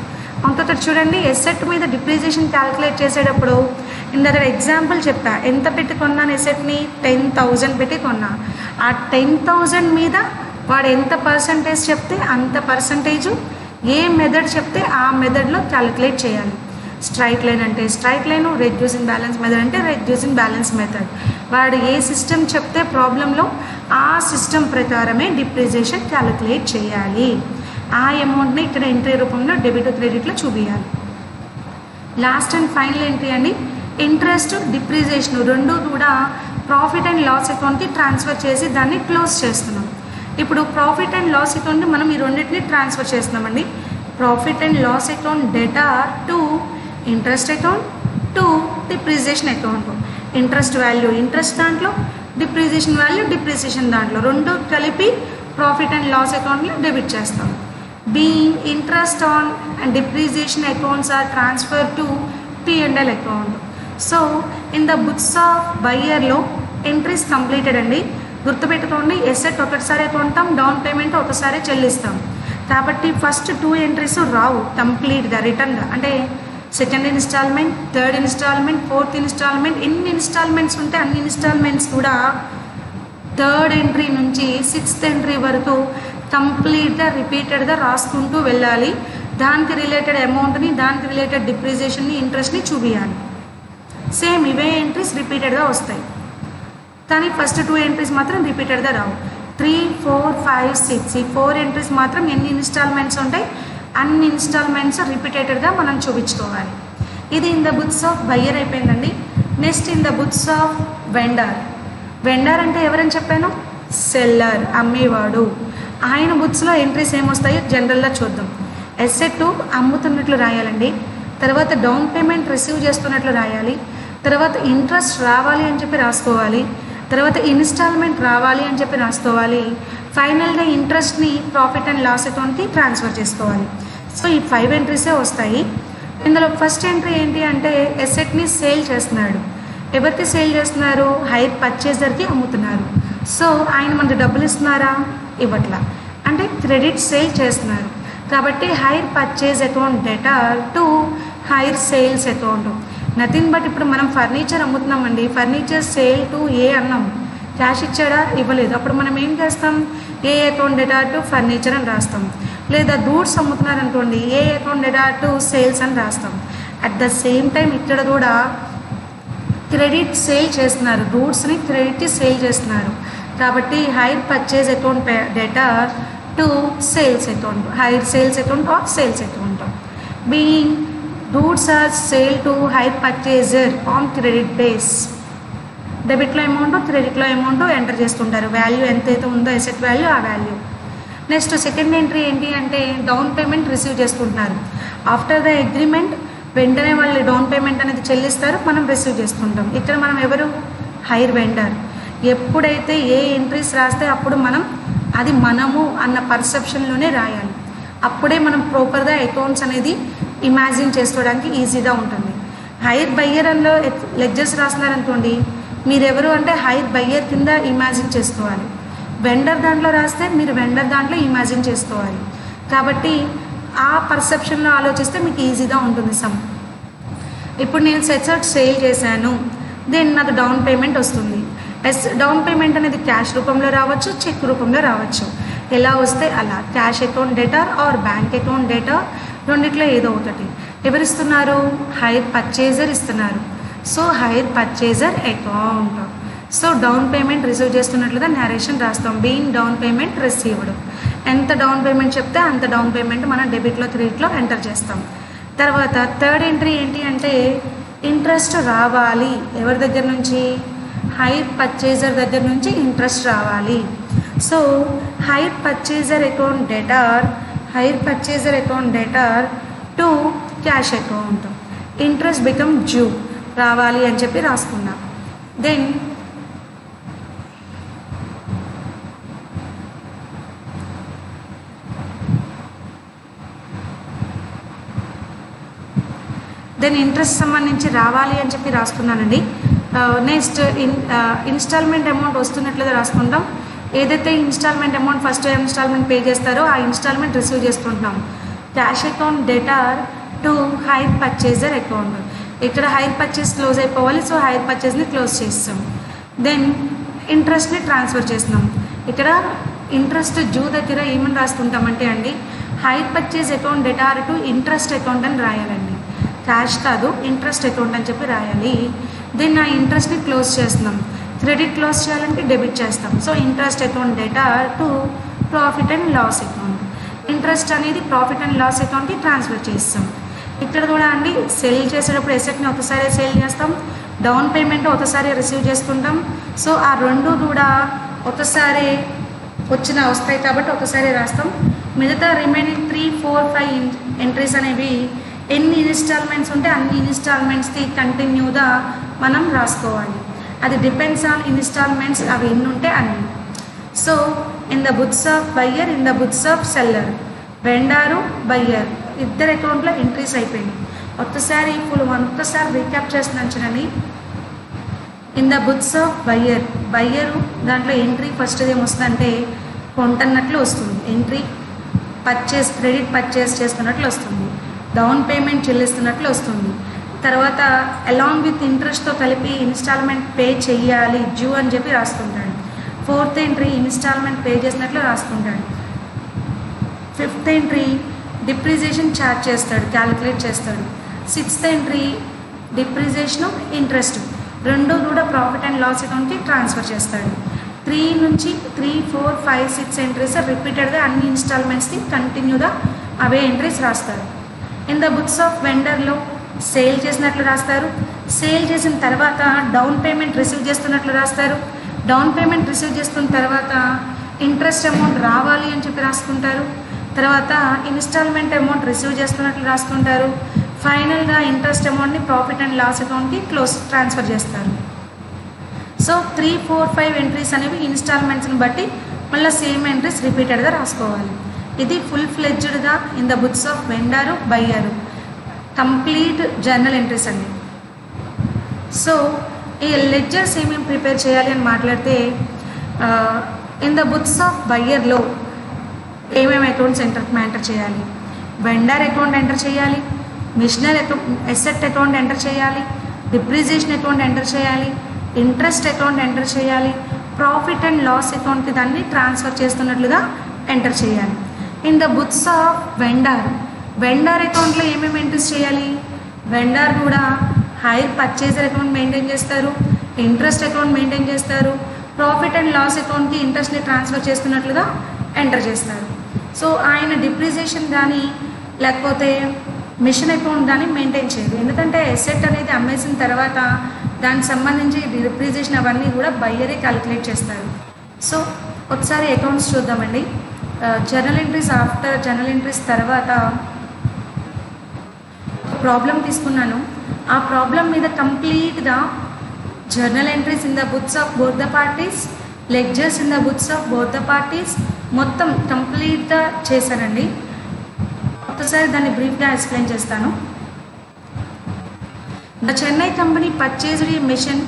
ఇంకొకటి చూడండి, ఎసెట్ మీద డిప్రిసియేషన్ క్యాలిక్యులేట్ చేసేటప్పుడు ఇందాక ఎగ్జాంపుల్ చెప్పా, ఎంత పెట్టి కొన్నాను ఎసెట్ని? 10,000 పెట్టి కొన్నా. ఆ 10,000 మీద వాడు ఎంత పర్సంటేజ్ చెప్తే అంత పర్సంటేజు, ఏ మెథడ్ చెప్తే ఆ మెథడ్లో క్యాలిక్యులేట్ చేయాలి. స్ట్రైట్ లైన్ అంటే straight line, reducing balance method అంటే రెడ్యూసింగ్ బ్యాలెన్స్ మెథడ్. వాడు ఏ సిస్టమ్ చెప్తే ప్రాబ్లంలో ఆ సిస్టమ్ ప్రకారమే డిప్రిసియేషన్ క్యాలిక్యులేట్ చేయాలి. ఆ అమౌంట్ని ఇక్కడ ఎంట్రీ రూపంలో డెబిట్ క్రెడిట్లో చూపించాలి. లాస్ట్ అండ్ ఫైనల్ ఎంట్రీ అండి, ఇంట్రెస్ట్ డిప్రిసియేషన్ రెండు కూడా ప్రాఫిట్ అండ్ లాస్ అకౌంట్కి ట్రాన్స్ఫర్ చేసి దాన్ని క్లోజ్ చేస్తున్నాం. ఇప్పుడు ప్రాఫిట్ అండ్ లాస్ అకౌంట్ని మనం ఈ రెండింటిని ట్రాన్స్ఫర్ చేస్తున్నామండి. Profit and loss account debtor to interest account to depreciation account. Interest value interest దాంట్లో, డిప్రిసియేషన్ వాల్యూ డిప్రిసియేషన్ దాంట్లో, రెండు కలిపి ప్రాఫిట్ అండ్ లాస్ అకౌంట్లో డెబిట్ చేస్తాం. Being interest on and depreciation accounts are transfer to P&L account. So in the books of బయ్యర్లో entries completed అండి. గుర్తుపెట్టుకోండి, asset ఒకటిసారి కొంటాం, డౌన్ పేమెంట్ ఒకసారి చెల్లిస్తాం. కాబట్టి ఫస్ట్ 2 ఎంట్రీస్ రావు కంప్లీట్గా రిటర్న్గా, అంటే second instalment, third instalment, fourth instalment, ఎన్ని ఇన్స్టాల్మెంట్స్ ఉంటే అన్ని ఇన్స్టాల్మెంట్స్ కూడా థర్డ్ ఎంట్రీ నుంచి 6th ఎంట్రీ వరకు కంప్లీట్గా రిపీటెడ్గా రాసుకుంటూ వెళ్ళాలి. దానికి రిలేటెడ్ అమౌంట్ని, దానికి రిలేటెడ్ డిప్రిసియేషన్ని, ఇంట్రెస్ట్ని చూపించాలి. సేమ్ ఇవే ఎంట్రీస్ రిపీటెడ్గా వస్తాయి, కానీ ఫస్ట్ 2 ఎంట్రీస్ మాత్రం రిపీటెడ్గా రావు. 3, 4, 5, 6 ఈ 4 ఎంట్రీస్ మాత్రం ఎన్ని ఇన్స్టాల్మెంట్స్ ఉంటాయి అన్ని ఇన్స్టాల్మెంట్స్ రిపీటెడ్గా మనం చూపించుకోవాలి. ఇది in the books of buyer అయిపోయిందండి. Next in the books of vendor. Vendor అంటే ఎవరని చెప్పాను? సెల్లర్, అమ్మేవాడు. ఆయన బుక్స్లో ఎంట్రీస్ ఏమొస్తాయో జనరల్గా చూద్దాం. ఎసెట్ అమ్ముతున్నట్లు రాయాలండి, తర్వాత డౌన్ పేమెంట్ రిసీవ్ చేస్తున్నట్లు రాయాలి, తర్వాత ఇంట్రెస్ట్ రావాలి అని చెప్పి రాసుకోవాలి, తర్వాత ఇన్స్టాల్మెంట్ రావాలి అని చెప్పి రాసుకోవాలి, ఫైనల్గా ఇంట్రెస్ట్ని ప్రాఫిట్ అండ్ లాస్ అకౌంట్కి ట్రాన్స్ఫర్ చేసుకోవాలి. సో ఈ 5 ఎంట్రీసే వస్తాయి. ఇందులో ఫస్ట్ ఎంట్రీ ఏంటి అంటే ఎసెట్ని సేల్ చేస్తున్నాడు. ఎవరికి సేల్ చేస్తున్నారు? హైర్ పర్చేజర్కి అమ్ముతున్నారు. సో ఆయన మనకు డబ్బులు ఇస్తున్నారా? ఇవ్వట్లా, అంటే క్రెడిట్ సేల్ చేస్తున్నారు. కాబట్టి hire purchase account debtor to hire sales account. Nothing but ఇప్పుడు మనం ఫర్నిచర్ అమ్ముతున్నామండి, ఫర్నిచర్ సేల్ టు ఏ అన్నాం, క్యాష్ ఇచ్చాడా? ఇవ్వలేదు. అప్పుడు మనం ఏం చేస్తాం? A account debtor to furniture అని రాస్తాం. లేదా గూడ్స్ అమ్ముతున్నారనుకోండి, A account debtor to sales అని రాస్తాం. అట్ ద సేమ్ టైం ఇక్కడ కూడా క్రెడిట్ సేల్ చేస్తున్నారు, గూడ్స్ని క్రెడిట్ సేల్ చేస్తున్నారు. కాబట్టి hire purchase account debtor to sales account, hire sales account or sales account. Being goods or sale to hire purchaser on credit base. డెబిట్లో amount, క్రెడిట్లో amount enter చేస్తుంటారు, value ఎంతైతే ఉందో asset value ఆ value. Next second entry ఏంటి అంటే down payment receive చేసుకుంటున్నారు. After the agreement వెంటనే వాళ్ళు డౌన్ పేమెంట్ అనేది చెల్లిస్తారు, మనం రిసీవ్ చేసుకుంటాం. ఇక్కడ మనం ఎవరు? Hire vendor. ఎప్పుడైతే ఏ ఎంట్రీస్ రాస్తే అప్పుడు మనం అది మనము అన్న పర్సెప్షన్లోనే రాయాలి. అప్పుడే మనం ప్రాపర్గా అకౌంట్స్ అనేది ఇమాజిన్ చేసుకోవడానికి ఈజీగా ఉంటుంది. హైర్ బయ్యర్ అందులో లెడ్జర్స్ రాస్తున్నారనుకోండి, మీరెవరు అంటే హైర్ బయ్యర్ కింద ఇమాజిన్ చేసుకోవాలి. వెండర్ దాంట్లో రాస్తే మీరు వెండర్ దాంట్లో ఇమాజిన్ చేసుకోవాలి. కాబట్టి ఆ పర్సెప్షన్లో ఆలోచిస్తే మీకు ఈజీగా ఉంటుంది సమ్. ఇప్పుడు నేను సెట్స్ సేల్ చేశాను, దెన్ నాకు డౌన్ పేమెంట్ వస్తుంది. డౌన్ పేమెంట్ అనేది క్యాష్ రూపంలో రావచ్చు, చెక్ రూపంలో రావచ్చు. ఎలా వస్తే అలా cash account debtor or bank account debtor రెండిట్లో ఏదో ఒకటి. ఎవరిస్తున్నారు? హైర్ పర్చేజర్ ఇస్తున్నారు. So hire purchaser account. So down payment receive చేస్తున్నట్లుగా నేరేషన్ రాస్తాం. Being down payment received. ఎంత డౌన్ పేమెంట్ చెప్తే అంత డౌన్ పేమెంట్ మనం డెబిట్లో క్రెడిట్లో ఎంటర్ చేస్తాం. తర్వాత థర్డ్ ఎంట్రీ ఏంటి అంటే ఇంట్రెస్ట్ రావాలి. ఎవరి దగ్గర నుంచి? హైర్ పర్చేజర్ దగ్గర నుంచి ఇంట్రెస్ట్ రావాలి. So hire purchaser account debtor, hire purchaser account debtor to cash account. Interest become due, రావాలి అని చెప్పి రాసుకున్నాం. దెన్ ఇంట్రెస్ట్ సంబంధించి రావాలి అని చెప్పి రాసుకున్నానండి. నెక్స్ట్ ఇన్స్టాల్మెంట్ అమౌంట్ వస్తున్నట్లుగా రాసుకుంటాం. ఏదైతే instalment amount first instalment pay చేస్తారో ఆ ఇన్స్టాల్మెంట్ రిసీవ్ చేసుకుంటున్నాం. Cash account debtor to hire purchaser account. ఇక్కడ హైర్ పర్చేస్ క్లోజ్ అయిపోవాలి, సో హైర్ పర్చేస్ని క్లోజ్ చేస్తాం. దెన్ ఇంట్రెస్ట్ని ట్రాన్స్ఫర్ చేస్తున్నాం. ఇక్కడ ఇంట్రెస్ట్ డ్యూ దగ్గర ఏమని రాసుకుంటామంటే అండి hire purchase account debtor to interest account అని రాయాలండి. క్యాష్ కాదు, ఇంట్రెస్ట్ అకౌంట్ అని చెప్పి రాయాలి. దెన్ ఆ ఇంట్రెస్ట్ని క్లోజ్ చేస్తున్నాం. క్రెడిట్ క్లోజ్ చేయాలంటే డెబిట్ చేస్తాం. So interest account debtor to profit and loss account. Interest అనేది ప్రాఫిట్ అండ్ లాస్ అకౌంట్కి ట్రాన్స్ఫర్ చేస్తాం. ఇక్కడ కూడా అండి సెల్ చేసేటప్పుడు ఎసెట్ని ఒకసారి సేల్ చేస్తాం, డౌన్ పేమెంట్ ఒకసారి రిసీవ్ చేసుకుంటాం. సో ఆ రెండు కూడా ఒకసారి వస్తాయి కాబట్టి ఒకసారి రాస్తాం. మిగతా రిమైనింగ్ 3, 4, 5 ఎంట్రీస్ అనేవి ఎన్ని ఇన్స్టాల్మెంట్స్ ఉంటే అన్ని ఇన్స్టాల్మెంట్స్కి కంటిన్యూగా మనం రాసుకోవాలి. అది డిపెండ్స్ ఆన్ ఇన్స్టాల్మెంట్స్ అవి ఎన్ని ఉంటే అన్ని. So in the books of buyer, in the books of seller, వెండారు buyer ఇద్దరు అకౌంట్లో ఎంట్రీస్ అయిపోయింది. ఒక్కసారి రీక్యాప్ చేస్తున్నాను చూడండి. In the books of buyer దాంట్లో ఎంట్రీ ఫస్ట్ ఏమొస్తుందంటే కొంటున్నట్లు వస్తుంది, ఎంట్రీ క్రెడిట్ పర్చేస్ చేస్తున్నట్లు వస్తుంది, డౌన్ పేమెంట్ చెల్లిస్తున్నట్లు వస్తుంది. తర్వాత అలాంగ్ విత్ ఇంట్రెస్ట్తో కలిపి ఇన్స్టాల్మెంట్ పే చెయ్యాలి డ్యూ అని చెప్పి రాసుకుంటాడు. 4th ఎంట్రీ ఇన్స్టాల్మెంట్ పే చేసినట్లు రాసుకుంటాడు. 5th ఎంట్రీ డిప్రిసియేషన్ ఛార్జ్ చేస్తాడు, క్యాలిక్యులేట్ చేస్తాడు. 6th ఎంట్రీ డిప్రిసియేషను ఇంట్రెస్ట్ రెండు కూడా ప్రాఫిట్ అండ్ లాస్ అకౌంట్కి ట్రాన్స్ఫర్ చేస్తాడు. 3 నుంచి 3, 4, 5, 6 ఎంట్రీస్ రిపీటెడ్గా అన్ని ఇన్స్టాల్మెంట్స్కి కంటిన్యూగా అవే ఎంట్రీస్ రాస్తారు. ఇన్ ద బుక్స్ ఆఫ్ వెండర్లో సేల్ చేసినట్లు రాస్తారు, సేల్ చేసిన తర్వాత డౌన్ పేమెంట్ రిసీవ్ చేస్తున్నట్లు రాస్తారు, డౌన్ పేమెంట్ రిసీవ్ చేస్తున్న తర్వాత ఇంట్రెస్ట్ అమౌంట్ రావాలి అని చెప్పి రాసుకుంటారు, తర్వాత ఇన్స్టాల్మెంట్ అమౌంట్ రిసీవ్ చేస్తున్నట్లు రాసుకుంటారు, ఫైనల్గా ఇంట్రెస్ట్ అమౌంట్ని ప్రాఫిట్ అండ్ లాస్ అకౌంట్కి ట్రాన్స్ఫర్ చేస్తారు. సో 3, 4, 5 ఎంట్రీస్ అనేవి ఇన్స్టాల్మెంట్స్ని బట్టి మళ్ళీ సేమ్ ఎంట్రీస్ రిపీటెడ్గా రాసుకోవాలి. ఇది ఫుల్ ఫ్లెడ్జ్డ్గా in the books of vendor buyer complete journal entries అండి. సో ఈ లెడ్జర్స్ ఏమేమి ప్రిపేర్ చేయాలి అని మాట్లాడితే ఇన్ ద బుక్స్ ఆఫ్ బయ్యర్లో ఏమేమి అకౌంట్స్ ఎంటర్ చేయాలి, వెండర్ అకౌంట్ ఎంటర్ చేయాలి, మిషనరీ ఎసెట్ అకౌంట్ ఎంటర్ చేయాలి, డిప్రిసియేషన్ అకౌంట్ ఎంటర్ చేయాలి, ఇంట్రెస్ట్ అకౌంట్ ఎంటర్ చేయాలి, ప్రాఫిట్ అండ్ లాస్ అకౌంట్కి దాన్ని ట్రాన్స్ఫర్ చేస్తున్నట్లుగా ఎంటర్ చేయాలి. In the books of vendor అకౌంట్లో ఏమేమి ఎంట్రీస్ చేయాలి, వెండర్ కూడా హైర్ పర్చేజర్ అకౌంట్ మెయింటైన్ చేస్తారు, ఇంట్రెస్ట్ అకౌంట్ మెయింటైన్ చేస్తారు, ప్రాఫిట్ అండ్ లాస్ అకౌంట్కి ఇంట్రెస్ట్ని ట్రాన్స్ఫర్ చేస్తున్నట్లుగా ఎంటర్ చేస్తారు. సో ఆయన డిప్రిసియేషన్ కానీ లేకపోతే మిషన్ అకౌంట్ కానీ మెయింటైన్ చేయదు, ఎందుకంటే ఎసెట్ అనేది అమ్మేసిన తర్వాత దానికి సంబంధించి డిప్రిసియేషన్ అవన్నీ కూడా బయ్యరే క్యాలిక్యులేట్ చేస్తారు. సో ఒకసారి అకౌంట్స్ చూద్దామండి. Journal entries after journal entries తర్వాత ప్రాబ్లం తీసుకున్నాను. ఆ ప్రాబ్లం మీద కంప్లీట్గా journal entries in the books of both the parties, ledgers in the books of both the parties మొత్తం కంప్లీట్గా చేశానండి. ఒకసారి దాన్ని బ్రీఫ్గా ఎక్స్ప్లెయిన్ చేస్తాను. The Chennai company purchased a machine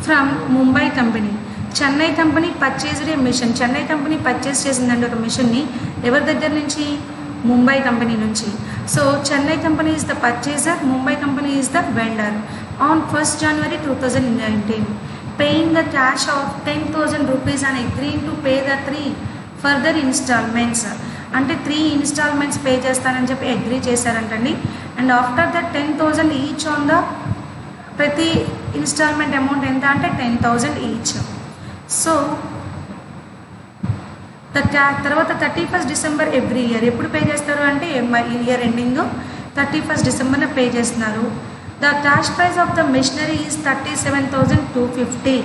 from Mumbai company. Chennai company purchased a machine, Chennai company purchase చేసిందండి ఒక మిషన్ని. ఎవరి దగ్గర నుంచి? ముంబై కంపెనీ నుంచి. So Chennai company is the purchaser, Mumbai company is the vendor. On 1st January 2019, paying the cash of 10,000 rupees and agreeing to pay the 3 further installments. అంటే 3 instalments pay చేస్తానని చెప్పి అగ్రీ చేశారంటండి. And after the 10,000 each on the ప్రతి instalment amount ఎంత అంటే 10,000 each. So తర్వాత 31st December every year ఎప్పుడు pay చేస్తారు అంటే year ending 31st December pay చేస్తున్నారు. The cash price of the machinery is 37,250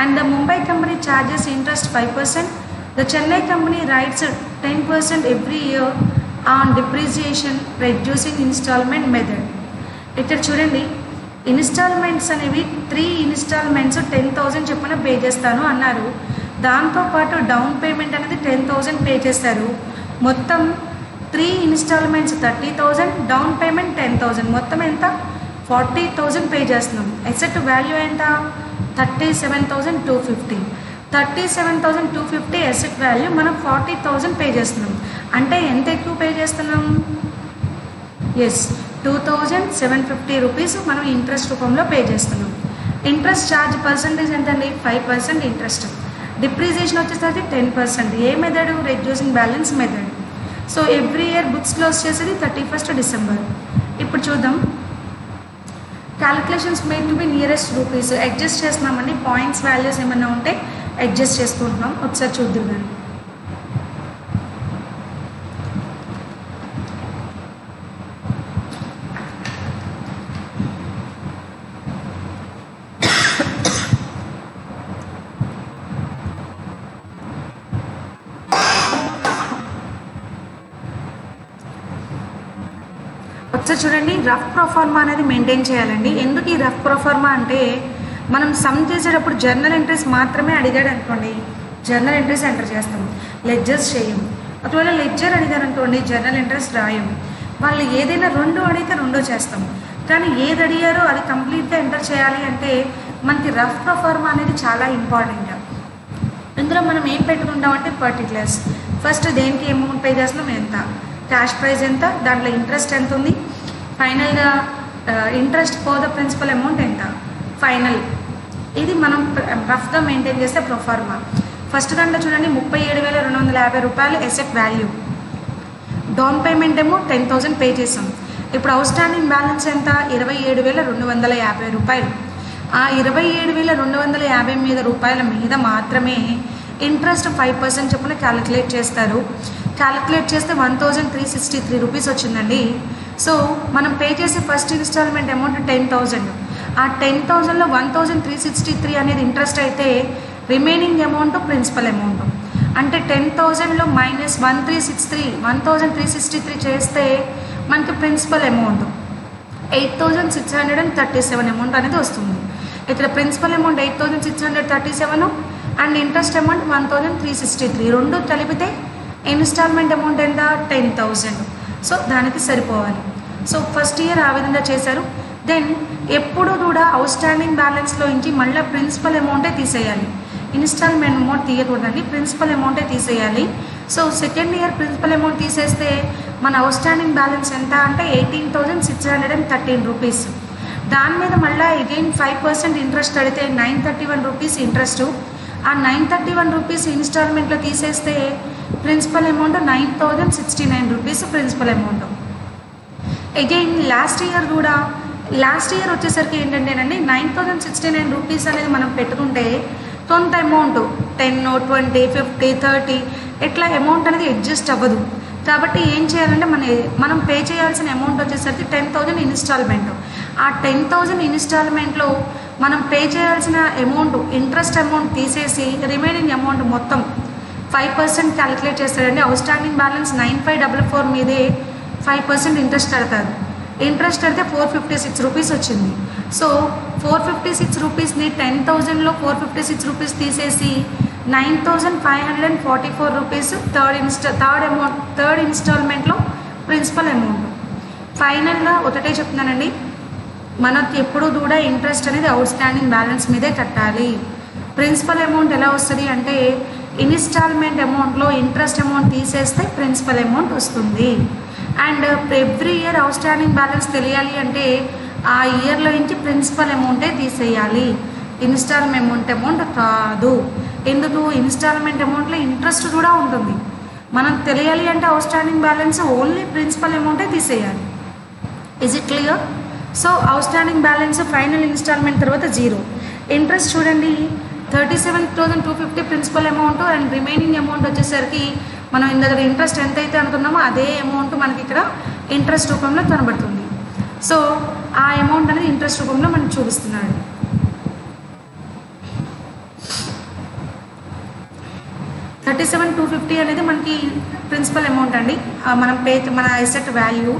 and the Mumbai company charges interest 5%. The Chennai company writes 10% every year on depreciation reducing instalment method. ఇక్కడ చూడండి, instalments అనేవి 3 instalments 10,000 చొప్పున pay చేస్తాను అన్నారు. దాంతోపాటు డౌన్ పేమెంట్ అనేది 10,000 pay చేస్తారు. మొత్తం 3 ఇన్స్టాల్మెంట్స్ 30,000, డౌన్ పేమెంట్ 10,000, మొత్తం ఎంత? 40,000 పే చేస్తున్నాం. ఎసెట్ వాల్యూ ఎంత? 37,250. 37,250 ఎసెట్ వాల్యూ, మనం 40,000 పే చేస్తున్నాం. అంటే ఎంత ఎక్కువ పే చేస్తున్నాం? ఎస్, 2,750 రూపీస్ మనం ఇంట్రెస్ట్ రూపంలో పే చేస్తున్నాం. ఇంట్రెస్ట్ ఛార్జ్ పర్సంటేజ్ ఎంతండి? 5% ఇంట్రెస్ట్. డిప్రిసియేషన్ వచ్చేసరికి 10%. ఏ method? Reducing balance method. So every year books close చేసేది 31st December. ఇప్పుడు చూద్దాం. Calculations made to be nearest rupees adjust చేస్తున్నామండి. పాయింట్స్ వాల్యూస్ ఏమన్నా ఉంటే అడ్జస్ట్ చేసుకుంటున్నాం. ఒకసారి చూద్దాం. ఒకసారి చూడండి, రఫ్ ప్రొఫార్మా అనేది మెయింటైన్ చేయాలండి. ఎందుకు ఈ రఫ్ ప్రొఫార్మా అంటే, మనం సమ్ చేసేటప్పుడు జర్నల్ ఎంట్రీస్ మాత్రమే అడిగాడు అనుకోండి, జర్నల్ ఎంట్రీస్ ఎంటర్ చేస్తాం, లెడ్జర్స్ చేయం. ఒకవేళ లెడ్జర్ అడిగారు అనుకోండి, జర్నల్ ఎంట్రీస్ రాయం. వాళ్ళు ఏదైనా రెండు అడిగితే రెండో చేస్తాం. కానీ ఏది అడిగారో అది కంప్లీట్గా ఎంటర్ చేయాలి అంటే మనకి రఫ్ ప్రొఫార్మా అనేది చాలా ఇంపార్టెంట్. ఇందులో మనం ఏం పెట్టుకుంటామంటే పర్టికులర్స్, ఫస్ట్ దేనికి అమౌంట్ పే చేస్తున్నాం, ఎంత క్యాష్ ప్రైస్, ఎంత దాంట్లో ఇంట్రెస్ట్ ఎంత ఉంది, ఫైనల్గా interest for the principal amount ఎంత ఫైనల్. ఇది మనం రఫ్గా మెయింటైన్ చేస్తే ప్రొఫార్మా. ఫస్ట్ దాంట్లో చూడండి 37,250 రూపాయలు ఎసెట్ వాల్యూ, డౌన్ పేమెంట్ ఏమో 10,000 పే చేసాం. ఇప్పుడు అవుట్ స్టాండింగ్ బ్యాలెన్స్ ఎంత, 27,250 రూపాయలు. ఆ 27,250 రూపాయల మీద మాత్రమే ఇంట్రెస్ట్ 5% చొప్పున క్యాలిక్యులేట్ చేస్తారు. క్యాలిక్యులేట్ చేస్తే 1,363 రూపీస్ వచ్చిందండి. సో మనం పే చేసే ఫస్ట్ ఇన్స్టాల్మెంట్ అమౌంట్ 10,000. ఆ 10,000లో 1,363 అనేది ఇంట్రెస్ట్ అయితే రిమైనింగ్ అమౌంట్ ప్రిన్సిపల్ అమౌంట్. అంటే 10,000లో మైనస్ 1,363 చేస్తే మనకి ప్రిన్సిపల్ అమౌంట్ 8,637 అమౌంట్ అనేది వస్తుంది. ఇక్కడ principal amount 8,637 and interest amount 1,363, రెండు కలిపితే ఇన్స్టాల్మెంట్ అమౌంట్ ఎంత, 10,000. సో దానికి సరిపోవాలి. సో ఫస్ట్ ఇయర్ ఆ విధంగా చేశారు. దెన్ ఎప్పుడు కూడా అవుట్ స్టాండింగ్ బ్యాలెన్స్లో నుంచి మళ్ళీ ప్రిన్సిపల్ అమౌంటే తీసేయాలి, ఇన్స్టాల్మెంట్ అమౌంట్ తీయకూడదండి, ప్రిన్సిపల్ అమౌంటే తీసేయాలి. So second year principal amount తీసేస్తే మన అవుట్ స్టాండింగ్ బ్యాలెన్స్ ఎంత అంటే 18,613 రూపీస్. దాని మీద మళ్ళీ అగైన్ 5% ఇంట్రెస్ట్ కడితే 931 రూపీస్ ఇంట్రెస్ట్. ఆ 931 రూపీస్ ఇన్స్టాల్మెంట్లో తీసేస్తే principal amount 9,069 rupees principal amount. Again last year వచ్చేసరికి ఏంటంటేనండి 9,069 రూపీస్ అనేది మనం పెట్టుకుంటే కొంత అమౌంట్ 10, 20, 50, 30 ఇట్లా అమౌంట్ అనేది అడ్జస్ట్ అవ్వదు. కాబట్టి ఏం చేయాలంటే మనం పే చేయాల్సిన అమౌంట్ వచ్చేసరికి 10,000 ఇన్స్టాల్మెంట్. ఆ 10,000 ఇన్స్టాల్మెంట్లో మనం పే చేయాల్సిన అమౌంట్ ఇంట్రెస్ట్ అమౌంట్ తీసేసి రిమైనింగ్ అమౌంట్ మొత్తం 5% క్యాలిక్యులేట్ చేస్తాడండి. అవుట్ స్టాండింగ్ బ్యాలెన్స్ 9,544 మీదే 5% ఇంట్రెస్ట్ కడతారు. ఇంట్రెస్ట్ అయితే 456 రూపీస్ వచ్చింది. సో 456 రూపీస్ని 10,000లో 456 రూపీస్ తీసేసి 9,544 రూపీస్ థర్డ్ ఇన్స్టాల్మెంట్లో ప్రిన్సిపల్ అమౌంట్. ఫైనల్గా ఒకటే చెప్తున్నానండి, మనకి ఎప్పుడు కూడా ఇంట్రెస్ట్ అనేది అవుట్ స్టాండింగ్ బ్యాలెన్స్ మీదే కట్టాలి. ప్రిన్సిపల్ అమౌంట్ ఎలా వస్తుంది అంటే ఇన్స్టాల్మెంట్ అమౌంట్లో ఇంట్రెస్ట్ అమౌంట్ తీసేస్తే ప్రిన్సిపల్ అమౌంట్ వస్తుంది. And every year out standing balance తెలియాలి అంటే ఆ ఇయర్లో నుంచి ప్రిన్సిపల్ అమౌంటే తీసేయాలి, ఇన్స్టాల్మెంట్ అమౌంట్ కాదు. ఎందుకు, ఇన్స్టాల్మెంట్ అమౌంట్లో ఇంట్రెస్ట్ కూడా ఉంటుంది. మనం తెలియాలి అంటే outstanding balance only principal అమౌంటే తీసేయాలి. Is it clear? So outstanding balance final instalment తర్వాత 0. ఇంట్రెస్ట్ చూడండి 37,250 principal amount and remaining amount వచ్చేసరికి మనం ఇందులో ఇంట్రెస్ట్ ఎంతైతే అనుకున్నామో అదే అమౌంట్ మనకి ఇక్కడ ఇంట్రెస్ట్ రూపంలో కనబడుతుంది. సో ఆ అమౌంట్ అనేది ఇంట్రెస్ట్ రూపంలో మనకు చూపిస్తున్నాడు. $37,250 అనేది మనకి ప్రిన్సిపల్ అమౌంట్ అండి, మన asset value.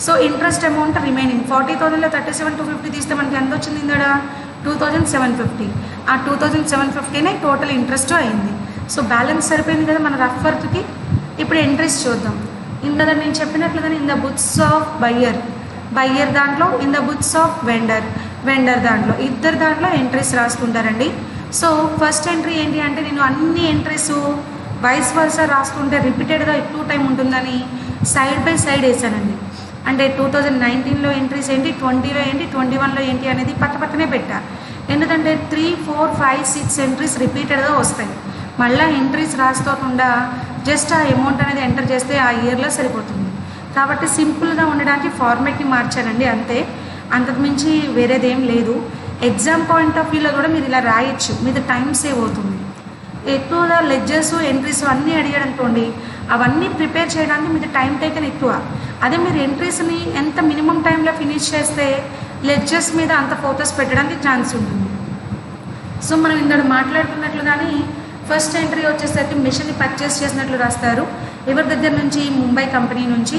So interest amount remaining 40,000లో 37,250 తీస్తే మనకి ఎంత వచ్చింది, ఇందడ 2,750. ఆ 2,750నే టోటల్ ఇంట్రెస్ట్ అయింది. సో బ్యాలెన్స్ సరిపోయింది కదా మన రఫ్ వర్క్కి. ఇప్పుడు ఎంట్రీస్ చూద్దాం. ఇందులో నేను చెప్పినట్లుగానే in the books of buyer దాంట్లో, in the books of vendor దాంట్లో, ఇద్దరు దాంట్లో ఎంట్రీస్ రాసుకుంటారండి. సో ఫస్ట్ ఎంట్రీ ఏంటి అంటే నేను అన్ని ఎంట్రీస్ వైస్ వర్సా రాసుకుంటే రిపీటెడ్గా ఎక్కువ టైం ఉంటుందని సైడ్ బై సైడ్ వేసానండి. అంటే 2019లో ఎంట్రీస్ ఏంటి, 20లో ఏంటి, 21లో ఏంటి అనేది పక్కనే పెట్టా. ఎందుకంటే 3, 4, 5, 6 ఎంట్రీస్ రిపీటెడ్గా వస్తాయి. మళ్ళీ ఎంట్రీస్ రాసుకోకుండా జస్ట్ ఆ అమౌంట్ అనేది ఎంటర్ చేస్తే ఆ ఇయర్లో సరిపోతుంది. కాబట్టి సింపుల్గా ఉండడానికి ఫార్మేట్ని మార్చానండి అంతే, అంతకుమించి వేరేదేం లేదు. ఎగ్జామ్ పాయింట్ ఆఫ్ వ్యూలో కూడా మీరు ఇలా రాయొచ్చు, మీద టైం సేవ్ అవుతుంది. ఎక్కువగా లెడ్జర్స్ ఎంట్రీస్ అన్నీ అడిగాడు అనుకోండి, అవన్నీ ప్రిపేర్ చేయడానికి మీద టైం టేకన్ ఎక్కువ. అదే మీరు ఎంట్రీస్ని ఎంత మినిమం టైంలో ఫినిష్ చేస్తే లెడ్జర్స్ మీద అంత ఫోకస్ పెట్టడానికి ఛాన్స్ ఉంటుంది. సో మనం ఇందులో మాట్లాడుతున్నట్లు కానీ ఫస్ట్ ఎంట్రీ వచ్చేసరికి మిషన్ని పర్చేస్ చేసినట్లు రాస్తారు. ఎవరి దగ్గర నుంచి? ముంబై కంపెనీ నుంచి.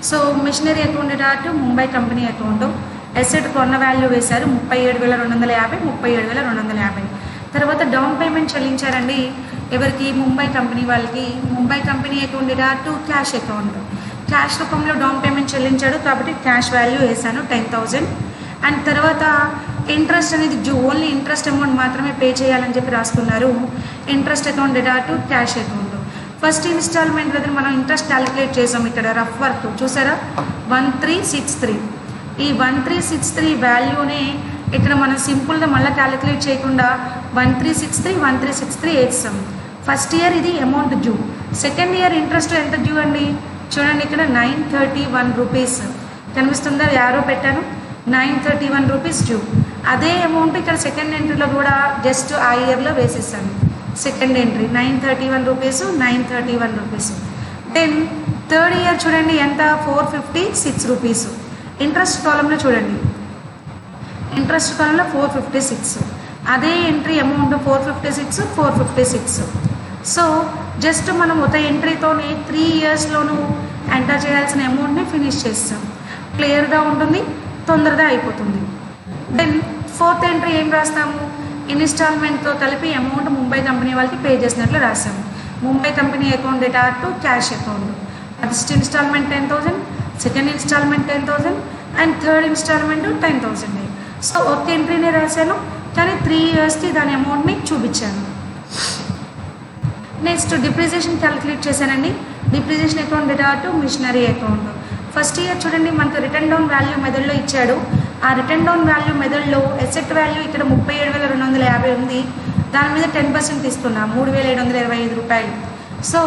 So machinery account debtor to Mumbai company account. Asset కొన్న వాల్యూ వేశారు 37,250, 37,250. తర్వాత డౌన్ పేమెంట్ చెల్లించారండి ఎవరికి? ముంబై కంపెనీ వాళ్ళకి. Mumbai company account debtor to cash account. Cash రూపంలో డౌన్ పేమెంట్ చెల్లించాడు కాబట్టి క్యాష్ వాల్యూ వేసాను 10,000. అండ్ తర్వాత ఇంట్రెస్ట్ అనేది ఓన్లీ ఇంట్రెస్ట్ అమౌంట్ మాత్రమే పే చేయాలని చెప్పి రాసుకున్నారు. Interest account debtor to cash account. First installment దగ్గర మనం ఇంట్రెస్ట్ క్యాలిక్యులేట్ చేసాం. ఇక్కడ రఫ్ వర్క్ చూసారా 1363. ఈ 1363 వాల్యూనే ఇక్కడ మనం సింపుల్గా మళ్ళీ క్యాలిక్యులేట్ చేయకుండా 1363 వేస్తాం. ఫస్ట్ ఇయర్ ఇది amount due. Second year interest ఎంత డ్యూ అండి? చూడండి ఇక్కడ 931 రూపీస్ కనిపిస్తుందా? యారో పెట్టాను. 931 రూపీస్ డ్యూ. అదే అమౌంట్ ఇక్కడ సెకండ్ ఎంట్రీలో కూడా జస్ట్ ఆ ఇయర్లో వేసేసాను. Second entry 931 rupees, 931 rupees. Then third year చూడండి ఎంత? 456 రూపీస్. ఇంట్రెస్ట్ కాలంలో చూడండి, ఇంట్రెస్ట్ కాలంలో 456. అదే ఎంట్రీ అమౌంట్ 456, 456. సో జస్ట్ మనం ఒక ఎంట్రీతోనే 3 ఇయర్స్లోనూ ఎంటర్ చేయాల్సిన అమౌంట్ని ఫినిష్ చేస్తాం. క్లియర్గా ఉంటుంది, తొందరగా అయిపోతుంది. దెన్ ఫోర్త్ ఎంట్రీ ఏం రాస్తాము? ఇన్స్టాల్మెంట్తో కలిపి అమౌంట్ ముంబై కంపెనీ వాళ్ళకి పే చేసినట్లు రాసాము. Mumbai company account debtor to cash account. First instalment 10,000, second instalment 10,000 and third instalment 10,000. So ఒక ఎంట్రీనే రాశాను కానీ 3 ఇయర్స్కి దాని అమౌంట్ని చూపించాను. నెక్స్ట్ డిప్రిసియేషన్ క్యాలిక్యులేట్ చేశానండి. Depreciation account debtor to machinery account. First year చూడండి మనకు రిటర్న్ డౌన్ వాల్యూ మెథడ్లో ఇచ్చాడు. ఆ రిటర్న్ డౌన్ వాల్యూ మెథడ్లో ఎసెట్ వాల్యూ ఇక్కడ 37,250 ఉంది. దాని మీద 10% తీసుకున్నా 3,725 రూపాయలు. సో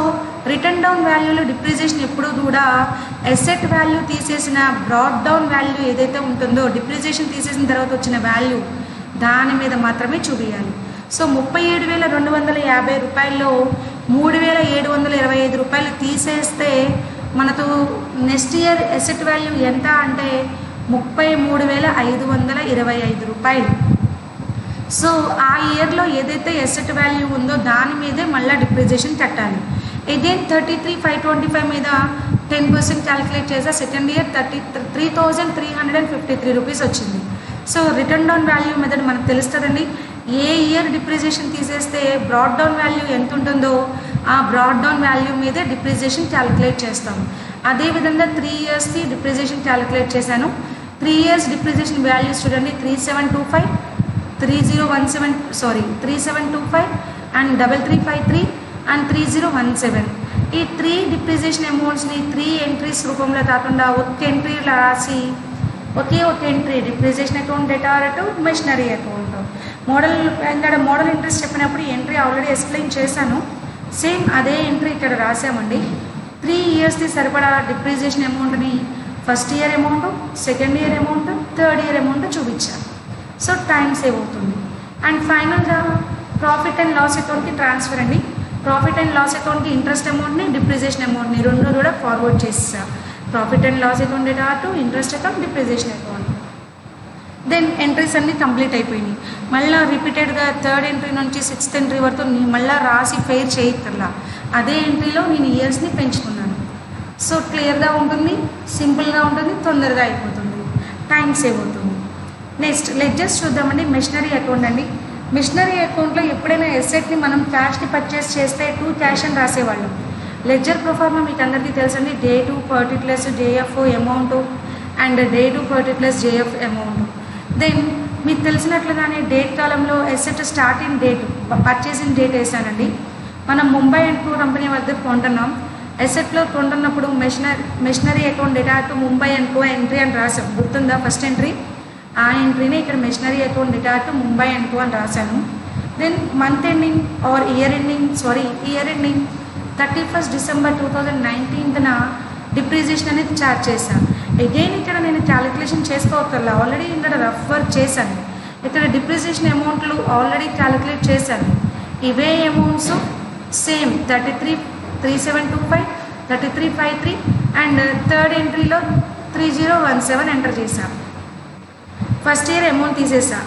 రిటర్న్ డౌన్ వాల్యూలో డిప్రిసియేషన్ ఎప్పుడు కూడా ఎసెట్ వాల్యూ తీసేసిన బ్రాడ్ డౌన్ వాల్యూ ఏదైతే ఉంటుందో, డిప్రిసియేషన్ తీసేసిన తర్వాత వచ్చిన వాల్యూ దాని మీద మాత్రమే చూపించాలి. సో 37,250 రూపాయల్లో 3,725 రూపాయలు తీసేస్తే మనకు నెక్స్ట్ ఇయర్ ఎసెట్ వాల్యూ ఎంత అంటే 33,525 రూపాయలు. సో ఆ ఇయర్లో ఏదైతే ఎసెట్ వాల్యూ ఉందో దాని మీదే మళ్ళీ డిప్రిసియేషన్ కట్టాలి. అగైన్ 33,525 మీద 10% క్యాలిక్యులేట్ చేస్తే సెకండ్ ఇయర్ 33,353 రూపీస్ వచ్చింది. So return down value method మనకు తెలుస్తుందండి. ఏ ఇయర్ డిప్రిసియేషన్ తీసేస్తే బ్రాడ్ డౌన్ వాల్యూ ఎంత ఉంటుందో ఆ బ్రాడ్ డౌన్ వాల్యూ మీదే డిప్రిసియేషన్ క్యాలిక్యులేట్ చేస్తాము. అదేవిధంగా 3 ఇయర్స్కి డిప్రిసియేషన్ క్యాలిక్యులేట్ చేశాను. 3 ఇయర్స్ డిప్రిసియేషన్ వాల్యూస్ చూడండి 3725, 3725 అండ్ 3353 అండ్ 3017. ఈ 3 డిప్రిసియేషన్ అమౌంట్స్ని 3 ఎంట్రీస్ రూపంలో కాకుండా ఒక ఎంట్రీ రాసి ఒకే ఒక entry depreciation account debtor to machinery account. Model interest చెప్పినప్పుడు ఎంట్రీ ఆల్రెడీ ఎక్స్ప్లెయిన్ చేశాను. సేమ్ అదే ఎంట్రీ ఇక్కడ రాసామండి. 3 ఇయర్స్కి సరిపడా డిప్రిసియేషన్ అమౌంట్ని first year amount, second year amount, third year amount చూపించాను. సో టైం సేవ్ అవుతుంది. అండ్ ఫైనల్గా ప్రాఫిట్ అండ్ లాస్ అకౌంట్కి ట్రాన్స్ఫర్ అండి. ప్రాఫిట్ అండ్ లాస్ అకౌంట్కి ఇంట్రెస్ట్ అమౌంట్ని, డిప్రిసియేషన్ అమౌంట్ని రెండు కూడా ఫార్వర్డ్ చేసేసా. Profit and loss account debtor to interest account, depreciation account. Then entries అన్నీ కంప్లీట్ అయిపోయినాయి. మళ్ళీ రిపీటెడ్గా థర్డ్ ఎంట్రీ నుంచి 6th ఎంట్రీ వరకు మళ్ళీ రాసి ఫెయిర్ చేయక్కర్లా. అదే ఎంట్రీలో నేను ఇయర్స్ని పెంచుకున్నాను. సో క్లియర్గా ఉంటుంది, సింపుల్గా ఉంటుంది, తొందరగా అయిపోతుంది, టైం సేవ్ అవుతుంది. నెక్స్ట్ లెడ్జర్స్ చూద్దామండి. మిషనరీ అకౌంట్ అండి. మిషనరీ అకౌంట్లో ఎప్పుడైనా ఎసెట్ని మనం క్యాష్ని పర్చేస్ చేస్తే 2 క్యాష్ అని రాసేవాళ్ళం. లెడ్జర్ ప్రొఫార్మా మీకు అందరికీ తెలుసండి. Date particulars JF amount and date particulars JF amount. Then మీకు తెలిసినట్లుగానే డేట్ కాలంలో asset starting date, purchasing date వేసానండి. మనం ముంబై అండ్ కో కంపెనీ వద్ద కొంటున్నాం. ఎసెట్లో కొంటున్నప్పుడు machinery account debtor to Mumbai and co entry అని రాసాం. గుర్తుందా ఫస్ట్ ఎంట్రీ? ఆ ఎంట్రీని ఇక్కడ machinery account debtor to Mumbai and co అని రాశాను. Then month ending or year ending 31st December 2019 depreciation అనేది చార్జ్ చేశాను. అగైన్ ఇక్కడ నేను క్యాలిక్యులేషన్ చేసుకోవక్కర్లా, ఆల్రెడీ ఇక్కడ రఫ్ వర్క్ చేశాను. ఇక్కడ డిప్రిసియేషన్ అమౌంట్లు ఆల్రెడీ క్యాలిక్యులేట్ చేశాను. ఇవే అమౌంట్స్ సేమ్ 33,375, 3353 అండ్ థర్డ్ ఎంట్రీలో 3017 ఎంటర్ చేశాను. ఫస్ట్ ఇయర్ అమౌంట్ తీసేసా.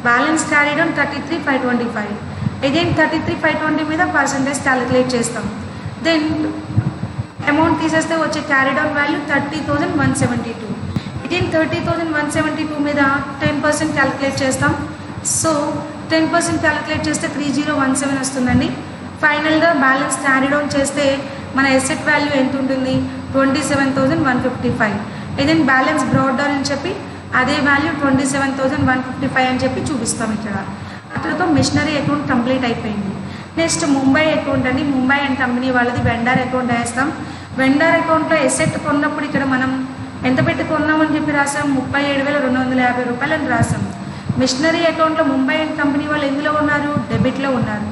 Balance carried on 33,525. అగైన్ 33,520 మీద పర్సంటేజ్ క్యాలిక్యులేట్ చేస్తాం. దెన్ అమౌంట్ తీసేస్తే వచ్చే క్యారీడ్ ఆన్ వాల్యూ 30,172. ఇదేం 30,172 మీద 10% క్యాలిక్యులేట్ చేస్తాం. సో 10% క్యాలిక్యులేట్ చేస్తే 3017 వస్తుందండి. ఫైనల్గా బ్యాలెన్స్ క్యారీడ్ ఆన్ చేస్తే మన ఎసెట్ వాల్యూ ఎంత ఉంటుంది? 27,155. ఇదేం బ్యాలెన్స్ బ్రాడ్ డౌన్ అని చెప్పి అదే వాల్యూ 27,155 అని చెప్పి చూపిస్తాం ఇక్కడ. అక్కడతో మిషనరీ అకౌంట్ కంప్లీట్ అయిపోయింది. నెక్స్ట్ ముంబై అకౌంట్ అండి. ముంబై అండ్ కంపెనీ వాళ్ళది వెండర్ అకౌంట్ వేస్తాం. వెండర్ అకౌంట్లో ఎసెట్ కొన్నప్పుడు ఇక్కడ మనం ఎంత పెట్టి కొన్నామని చెప్పి రాసాం? 37,250 రూపాయలు అని రాసాం. మిషనరీ అకౌంట్లో ముంబై అండ్ కంపెనీ వాళ్ళు ఎందులో ఉన్నారు? డెబిట్లో ఉన్నారు.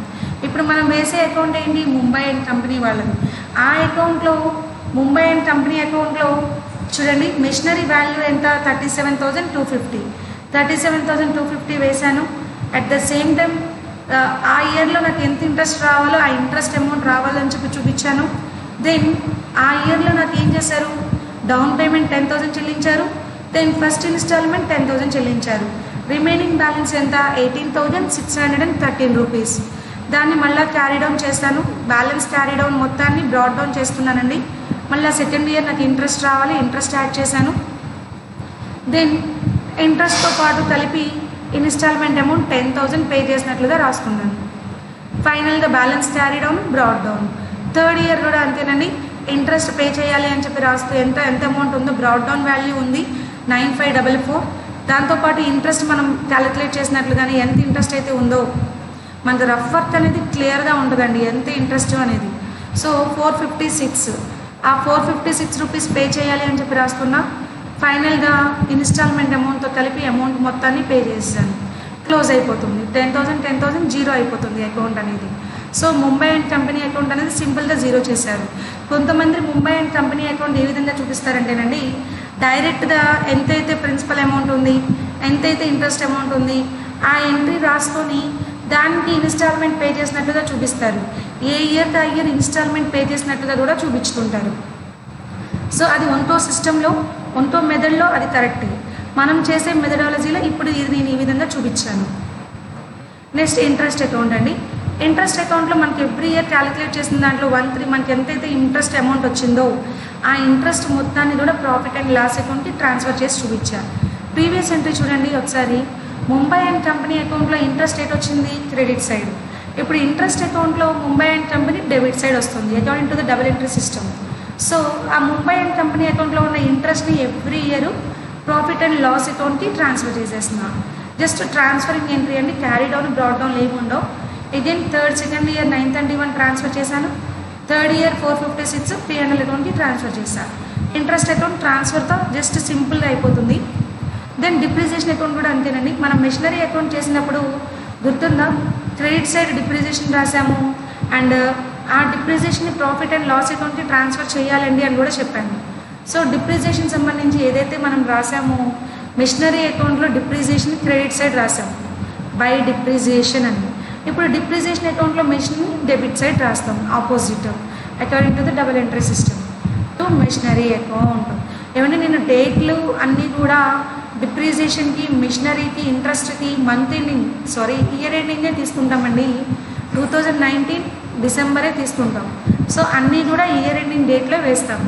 ఇప్పుడు మనం వేసే అకౌంట్ ఏంటి? ముంబై అండ్ కంపెనీ వాళ్ళది. ఆ అకౌంట్లో ముంబై అండ్ కంపెనీ అకౌంట్లో చూడండి మిషనరీ వాల్యూ ఎంత? 37,250. 37,250 వేశాను. అట్ ద సేమ్ టైం ఆ ఇయర్లో నాకు ఎంత ఇంట్రెస్ట్ రావాలో ఆ ఇంట్రెస్ట్ అమౌంట్ రావాలని చెప్పి చూపించాను. దెన్ ఆ ఇయర్లో నాకు ఏం చేశారు? డౌన్ పేమెంట్ 10,000 చెల్లించారు. దెన్ ఫస్ట్ ఇన్స్టాల్మెంట్ 10,000 చెల్లించారు. రిమైనింగ్ బ్యాలెన్స్ ఎంత? 18,613 రూపీస్. దాన్ని మళ్ళీ క్యారీ డౌన్ చేస్తాను. బ్యాలెన్స్ క్యారీ డౌన్ మొత్తాన్ని బ్రాడ్ డౌన్ చేస్తున్నానండి. మళ్ళీ సెకండ్ ఇయర్ నాకు ఇంట్రెస్ట్ రావాలి, ఇంట్రెస్ట్ యాడ్ చేశాను. దెన్ ఇంట్రెస్ట్తో పాటు కలిపి ఇన్స్టాల్మెంట్ అమౌంట్ 10,000 పే చేసినట్లుగా రాసుకున్నాను. ఫైనల్గా balance carry down, brought down. Third year కూడా అంతేనండి. ఇంట్రెస్ట్ పే చేయాలి అని చెప్పి రాస్తూ ఎంత అమౌంట్ ఉందో బ్రాడ్ డౌన్ వాల్యూ ఉంది 9544. దాంతోపాటు ఇంట్రెస్ట్ మనం క్యాలిక్యులేట్ చేసినట్లుగానే ఎంత ఇంట్రెస్ట్ అయితే ఉందో మనకు రఫ్ వర్క్ అనేది క్లియర్గా ఉంటుందండి ఎంత ఇంట్రెస్ట్ అనేది. సో 456, ఆ 456 రూపీస్ పే చేయాలి అని చెప్పి రాసుకున్నా. ఫైనల్గా ఇన్స్టాల్మెంట్ అమౌంట్తో కలిపి అమౌంట్ మొత్తాన్ని పే చేసాను. క్లోజ్ అయిపోతుంది. 10,000 జీరో అయిపోతుంది అకౌంట్ అనేది. So Mumbai and company account అనేది సింపుల్గా జీరో చేశారు. కొంతమంది ముంబై అండ్ కంపెనీ అకౌంట్ ఏ విధంగా చూపిస్తారంటేనండి, డైరెక్ట్గా ఎంతైతే ప్రిన్సిపల్ అమౌంట్ ఉంది, ఎంతైతే ఇంట్రెస్ట్ అమౌంట్ ఉంది ఆ ఎంట్రీ రాసుకొని దానికి ఇన్స్టాల్మెంట్ పే చేసినట్లుగా చూపిస్తారు. ఏ ఇయర్కి ఆ ఇయర్ ఇన్స్టాల్మెంట్ పే చేసినట్టుగా కూడా చూపించుకుంటారు. సో అది ఒంటో సిస్టంలో, ఒంటో మెథడ్లో అది కరెక్ట్. మనం చేసే మెథడాలజీలో ఇప్పుడు ఇది నేను ఈ విధంగా చూపించాను. నెక్స్ట్ ఇంట్రెస్ట్ అకౌంట్ అండి. ఇంట్రెస్ట్ అకౌంట్లో మనకి ఎవ్రీ ఇయర్ క్యాలిక్యులేట్ చేసిన దాంట్లో 1/3 మనకి ఎంతైతే ఇంట్రెస్ట్ అమౌంట్ వచ్చిందో ఆ ఇంట్రెస్ట్ మొత్తాన్ని కూడా ప్రాఫిట్ అండ్ లాస్ అకౌంట్కి ట్రాన్స్ఫర్ చేసి చూపించాను. ప్రీవియస్ ఎంట్రీ చూడండి ఒకసారి. ముంబై అండ్ కంపెనీ అకౌంట్లో ఇంట్రెస్ట్ రేట్ వచ్చింది క్రెడిట్ సైడ్. ఇప్పుడు ఇంట్రెస్ట్ అకౌంట్లో Mumbai and company debit side వస్తుంది according to the double entry system. So ఆ ముంబై అండ్ కంపెనీ అకౌంట్లో ఉన్న ఇంట్రెస్ట్ని every year profit and loss అకౌంట్కి ట్రాన్స్ఫర్ చేసేస్తున్నాను. జస్ట్ ట్రాన్స్ఫరింగ్ ఎంట్రీ అండి. క్యారీ డౌన్, బ్రాడ్ డౌన్ లేకుండా. ఇదేం సెకండ్ ఇయర్ 931 ట్రాన్స్ఫర్ చేశాను. థర్డ్ ఇయర్ 456 P&L అకౌంట్కి ట్రాన్స్ఫర్ చేశాను. ఇంట్రెస్ట్ అకౌంట్ ట్రాన్స్ఫర్తో జస్ట్ సింపుల్గా అయిపోతుంది. దెన్ డిప్రిసియేషన్ అకౌంట్ కూడా అంతేనండి. మనం మెషినరీ అకౌంట్ చేసినప్పుడు గుర్తుందా, క్రెడిట్ సైడ్ డిప్రిసియేషన్ రాసాము అండ్ ఆ డిప్రిసియేషన్ని ప్రాఫిట్ అండ్ లాస్ అకౌంట్కి ట్రాన్స్ఫర్ చేయాలండి అని కూడా చెప్పాను. సో డిప్రిసియేషన్ సంబంధించి ఏదైతే మనం రాసామో మెషినరీ అకౌంట్లో డిప్రిసియేషన్ క్రెడిట్ సైడ్ రాసాము బై డిప్రిసియేషన్ అని. ఇప్పుడు డిప్రిసియేషన్ అకౌంట్లో మెషిన్ డెబిట్ సైడ్ రాస్తాం opposite according to the double entry system to machinery account. ఏమంటే నేను డేట్లు అన్నీ కూడా డిప్రిసియేషన్కి, మిషనరీకి, ఇంట్రెస్ట్కి మంత్ ఎండింగ్ ఇయర్ ఎండింగే తీసుకుంటామండి. 2019 డిసెంబరే తీసుకుంటాం. సో అన్నీ కూడా ఇయర్ ఎండింగ్ డేట్లో వేస్తాం.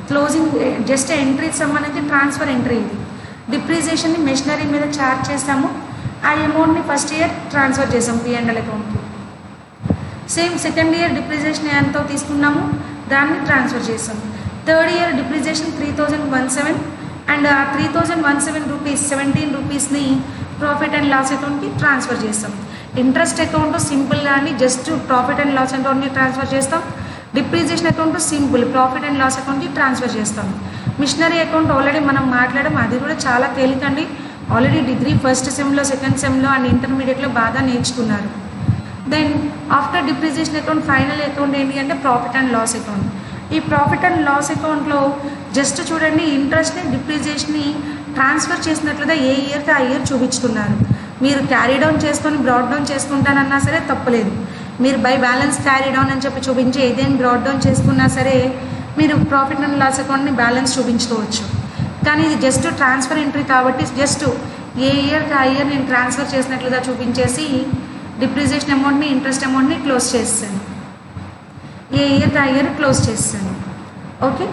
క్లోజింగ్ జస్ట్ ఎంట్రీకి సంబంధించి ట్రాన్స్ఫర్ ఎంట్రీ ఇది. డిప్రిసియేషన్ని మెషినరీ మీద ఛార్జ్ చేస్తాము. ఆ అమౌంట్ని ఫస్ట్ ఇయర్ ట్రాన్స్ఫర్ చేసాం P&L అకౌంట్కి. సేమ్ సెకండ్ ఇయర్ డిప్రిసియేషన్ ఎంతో తీసుకున్నాము దాన్ని ట్రాన్స్ఫర్ చేసాం. థర్డ్ ఇయర్ డిప్రిసియేషన్ 3,017 అండ్ ఆ 3,017 రూపీస్ 17 రూపీస్ని ప్రాఫిట్ అండ్ లాస్ అకౌంట్కి ట్రాన్స్ఫర్ చేస్తాం. ఇంట్రెస్ట్ అకౌంట్ సింపుల్గా అండి, జస్ట్ ప్రాఫిట్ అండ్ లాస్ అకౌంట్కి ట్రాన్స్ఫర్ చేస్తాం. Depreciation account simple profit and loss అకౌంట్కి ట్రాన్స్ఫర్ చేస్తాం. మిషనరీ అకౌంట్ ఆల్రెడీ మనం మాట్లాడడం, అది కూడా చాలా తేలికండి. ఆల్రెడీ డిగ్రీ ఫస్ట్ సెమ్లో, సెకండ్ సెమ్లో అండ్ ఇంటర్మీడియట్లో బాగా నేర్చుకున్నారు. Then after depreciation account final account ఏంటి అంటే ప్రాఫిట్ అండ్ లాస్ అకౌంట్. ఈ ప్రాఫిట్ అండ్ లాస్ అకౌంట్లో జస్ట్ చూడండి ఇంట్రెస్ట్ని, డిప్రిసియేషన్ని ట్రాన్స్ఫర్ చేసినట్లుగా ఏ ఇయర్కి ఆ ఇయర్ చూపించుకున్నారు. మీరు క్యారీ డౌన్ చేసుకొని బ్రాడ్ డౌన్ చేసుకుంటానన్నా సరే తప్పలేదు. మీరు బై బ్యాలెన్స్ క్యారీ డౌన్ అని చెప్పి చూపించి ఏదైనా బ్రాడ్ డౌన్ చేసుకున్నా సరే మీరు ప్రాఫిట్ అండ్ లాస్ అకౌంట్ని బ్యాలెన్స్ చూపించుకోవచ్చు. కానీ ఇది జస్ట్ ట్రాన్స్ఫర్ ఎంట్రీ కాబట్టి జస్ట్ ఏ ఇయర్కి ఆ ఇయర్ నేను ట్రాన్స్ఫర్ చేసినట్లుగా చూపించేసి డిప్రిసియేషన్ అమౌంట్ని, ఇంట్రెస్ట్ అమౌంట్ని క్లోజ్ చేస్తాను. ఏ ఇయర్కి ఆ ఇయర్ క్లోజ్ చేస్తాను. ఓకే,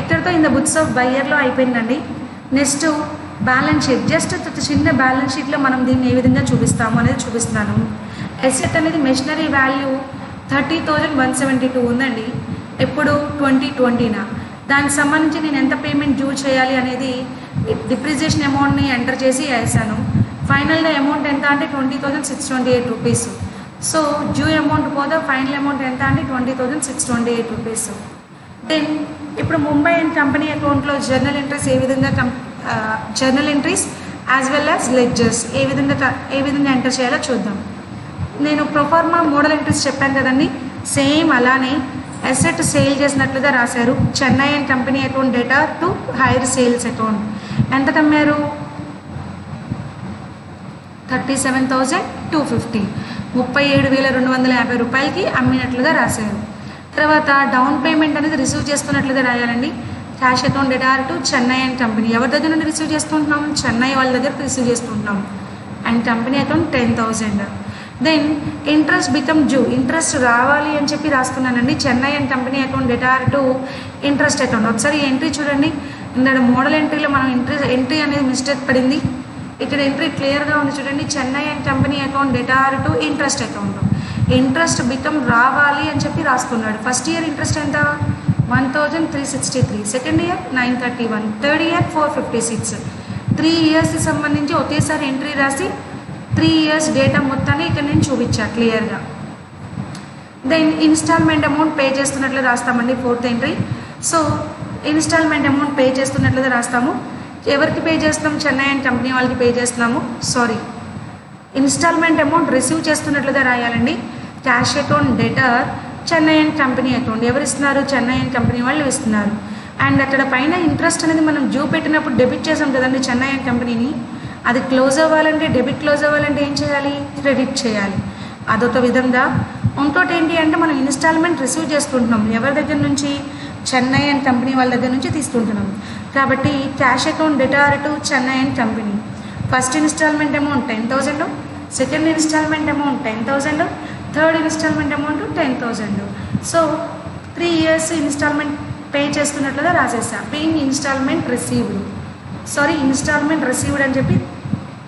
ఎక్కడితో ఇన్ ద బుక్స్ ఆఫ్ బయ్యర్లో అయిపోయిందండి. నెక్స్ట్ బ్యాలెన్స్ షీట్, జస్ట్ చిన్న బ్యాలెన్స్ షీట్లో మనం దీన్ని ఏ విధంగా చూపిస్తాము అనేది చూపిస్తున్నాను. ఎసెట్ అనేది మెషినరీ వాల్యూ 30,172 ఉందండి. ఎప్పుడు 2020నా. దానికి సంబంధించి నేను ఎంత పేమెంట్ డ్యూ చేయాలి అనేది డిప్రిసియేషన్ అమౌంట్ని ఎంటర్ చేసి వేసాను. ఫైనల్గా అమౌంట్ ఎంత అంటే 20,628 రూపీస్. సో డ్యూ అమౌంట్ పోదా ఫైనల్ అమౌంట్ ఎంత అంటే 20,628 రూపీస్. దెన్ ఇప్పుడు ముంబై అండ్ కంపెనీ అకౌంట్లో జర్నల్ ఎంట్రీస్ ఏ విధంగా journal entries as well as ledgers ఏ విధంగా ఎంటర్ చేయాలో చూద్దాం. నేను ప్రొఫార్మా మోడల్ ఎంట్రీస్ చెప్పాను కదండి, సేమ్ అలానే అసెట్ సేల్ చేసినట్లుగా రాశారు. Chennai and company account debtor to hire sales account ఎంత కమ్మారు? 37,250, 37,250 రూపాయలకి అమ్మినట్లుగా రాశారు. తర్వాత డౌన్ పేమెంట్ అనేది రిసీవ్ చేసుకున్నట్లుగా రాయాలండి. Cash account debtor to Chennai and company. ఎవరి దగ్గర నుండి రిసీవ్ చేసుకుంటున్నాం? చెన్నై వాళ్ళ దగ్గర రిసీవ్ చేసుకుంటున్నాం. And company account 10,000. Then interest become due, interest రావాలి అని చెప్పి రాసుకున్నానండి. Chennai and company account debtor to interest account. ఒకసారి ఎంట్రీ చూడండి. ఇందులో మోడల్ ఎంట్రీలో మనం ఎంట్రీ అనేది మిస్టేక్ పడింది. ఇక్కడ ఎంట్రీ క్లియర్గా ఉంది చూడండి. Chennai and company account debtor to interest account. Interest become రావాలి అని చెప్పి రాసుకున్నాడు. ఫస్ట్ ఇయర్ ఇంట్రెస్ట్ ఎంత? 1,363, సెకండ్ ఇయర్ 931, థర్డ్ ఇయర్ 456. 3 ఇయర్స్కి సంబంధించి ఒకేసారి ఎంట్రీ రాసి 3 ఇయర్స్ డేటా మొత్తాన్ని ఇక్కడ నేను చూపించాను క్లియర్గా. దెన్ ఇన్స్టాల్మెంట్ అమౌంట్ పే చేస్తున్నట్లు రాస్తామండి. Fourth entry. So instalment amount pay చేస్తున్నట్లుగా రాస్తాము. ఎవరికి పే చేస్తున్నాం? చెన్నై అండ్ కంపెనీ వాళ్ళకి పే చేస్తున్నాము. ఇన్స్టాల్మెంట్ అమౌంట్ రిసీవ్ చేస్తున్నట్లుగా రాయాలండి. Cash account debtor Chennai and company account. ఎవరు ఇస్తున్నారు? చెన్నై అండ్ కంపెనీ వాళ్ళు ఇస్తున్నారు. అండ్ అక్కడ పైన ఇంట్రెస్ట్ అనేది మనం డ్యూ పెట్టినప్పుడు డెబిట్ చేసాం కదండి చెన్నై అండ్ కంపెనీని. అది క్లోజ్ అవ్వాలంటే, డెబిట్ క్లోజ్ అవ్వాలంటే ఏం చేయాలి? క్రెడిట్ చేయాలి. అదొక విధంగా. ఇంకోటి ఏంటి అంటే మనం ఇన్స్టాల్మెంట్ రిసీవ్ చేసుకుంటున్నాం. ఎవరి దగ్గర నుంచి? చెన్నై అండ్ కంపెనీ వాళ్ళ దగ్గర నుంచి తీసుకుంటున్నాం. కాబట్టి cash account debtor to Chennai and company. First instalment amount 10,000, second instalment amount 10,000, third instalment amount 10,000. So 3 years instalment pay చేస్తున్నట్లుగా రాసేసా. Paying instalment received, instalment received అని చెప్పి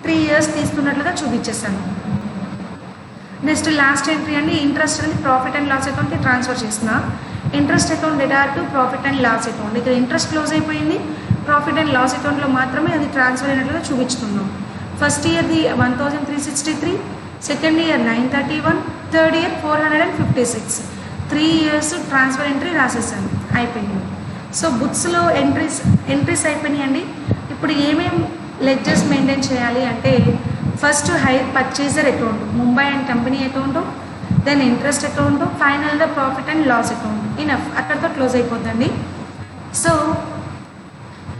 3 ఇయర్స్ తీసుకున్నట్లుగా చూపించేసాను. నెక్స్ట్ లాస్ట్ ఎంట్రీ అండి. ఇంట్రెస్ట్ అనేది ప్రాఫిట్ అండ్ లాస్ అకౌంట్కి transfer చేసిన. Interest account debtor to profit and loss account. ఇక్కడ ఇంట్రెస్ట్ క్లోజ్ అయిపోయింది. ప్రాఫిట్ అండ్ లాస్ అకౌంట్లో మాత్రమే అది ట్రాన్స్ఫర్ అయినట్లుగా చూపించుకున్నాం. ఫస్ట్ ఇయర్ది 1,363, second year 931, third year 456. 3 years transfer entry రాసేసాను. అయిపోయింది. సో బుక్స్లో ఎంట్రీస్ అయిపోయినాయండి. ఇప్పుడు ఏమేమి లెడ్జర్స్ మెయింటైన్ చేయాలి అంటే, first hire purchaser account, Mumbai and company account, then interest account, ఫైనల్గా profit and loss account. Enough, అక్కడితో క్లోజ్ అయిపోద్దండి. సో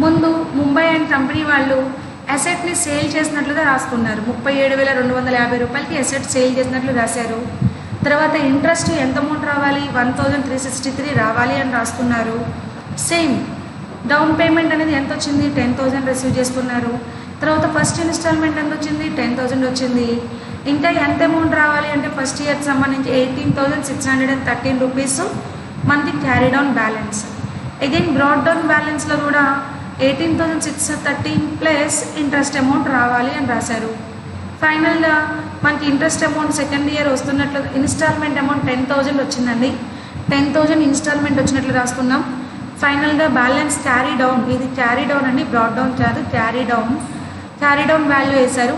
ముందు ముంబై అండ్ కంపెనీ వాళ్ళు అసెట్ని సేల్ చేసినట్లుగా రాసుకున్నారు. 37,250 రూపాయలకి అసెట్ సేల్ చేసినట్లు రాశారు. తర్వాత ఇంట్రెస్ట్ ఎంత అమౌంట్ రావాలి? 1,363 రావాలి అని రాసుకున్నారు. సేమ్ డౌన్ పేమెంట్ అనేది ఎంత వచ్చింది? 10,000 రిసీవ్ చేసుకున్నారు. తర్వాత ఫస్ట్ ఇన్స్టాల్మెంట్ ఎంత వచ్చింది? 10,000 వచ్చింది. ఇంకా ఎంత అమౌంట్ రావాలి అంటే ఫస్ట్ ఇయర్కి సంబంధించి 18,613 రూపీస్ మనకి carry down balance. Again brought down బ్యాలెన్స్లో కూడా 18,613 ప్లస్ ఇంట్రెస్ట్ అమౌంట్ రావాలి అని రాశారు. ఫైనల్గా మనకి ఇంట్రెస్ట్ అమౌంట్ సెకండ్ ఇయర్ వస్తున్నట్లు ఇన్స్టాల్మెంట్ అమౌంట్ 10,000 వచ్చిందండి. 10,000 ఇన్స్టాల్మెంట్ వచ్చినట్లు రాసుకున్నాం. ఫైనల్గా బ్యాలెన్స్ క్యారీ డౌన్, ఇది క్యారీ డౌన్ అండి, బ్రాడ్ డౌన్ కాదు, క్యారీ డౌన్ వాల్యూ వేశారు.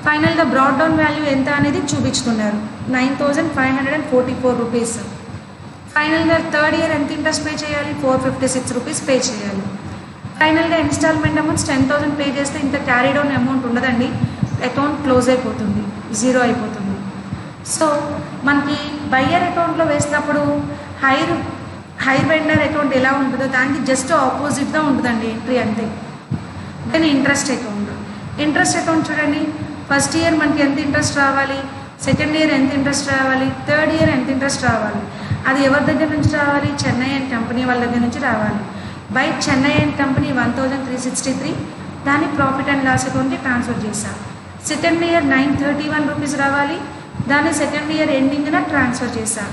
ఫైనల్గా బ్రాడ్ డౌన్ వాల్యూ ఎంత అనేది చూపించుకున్నారు. 9,544 రూపీస్. ఫైనల్గా థర్డ్ ఇయర్ ఎంత ఇంట్రెస్ట్ పే చేయాలి? 456 రూపీస్ పే చేయాలి. ఫైనల్గా ఇన్స్టాల్మెంట్ అమౌంట్స్ 10,000 పే చేస్తే ఇంత క్యారీ డౌన్ అమౌంట్ ఉండదండి. అకౌంట్ క్లోజ్ అయిపోతుంది, 0 అయిపోతుంది. సో మనకి బయ్యర్ అకౌంట్లో వేసినప్పుడు హైర్ వెండర్ అకౌంట్ ఎలా ఉంటుందో దానికి జస్ట్ ఆపోజిట్గా ఉంటుందండి ఎంట్రీ అంతే. దెన్ ఇంట్రెస్ట్ అకౌంట్ చూడండి. ఫస్ట్ ఇయర్ మనకి ఎంత ఇంట్రెస్ట్ రావాలి, సెకండ్ ఇయర్ ఎంత ఇంట్రెస్ట్ రావాలి, థర్డ్ ఇయర్ ఎంత ఇంట్రెస్ట్ రావాలి. అది ఎవరి దగ్గర నుంచి రావాలి? చెన్నై అండ్ కంపెనీ వాళ్ళ దగ్గర నుంచి రావాలి. బై చెన్నై అండ్ కంపెనీ 1,363 దాన్ని ప్రాఫిట్ అండ్ లాస్ అకౌంట్కి ట్రాన్స్ఫర్ చేశాం. సెకండ్ ఇయర్ 931 రూపీస్ రావాలి, దాన్ని సెకండ్ ఇయర్ ఎండింగ్న ట్రాన్స్ఫర్ చేశాం.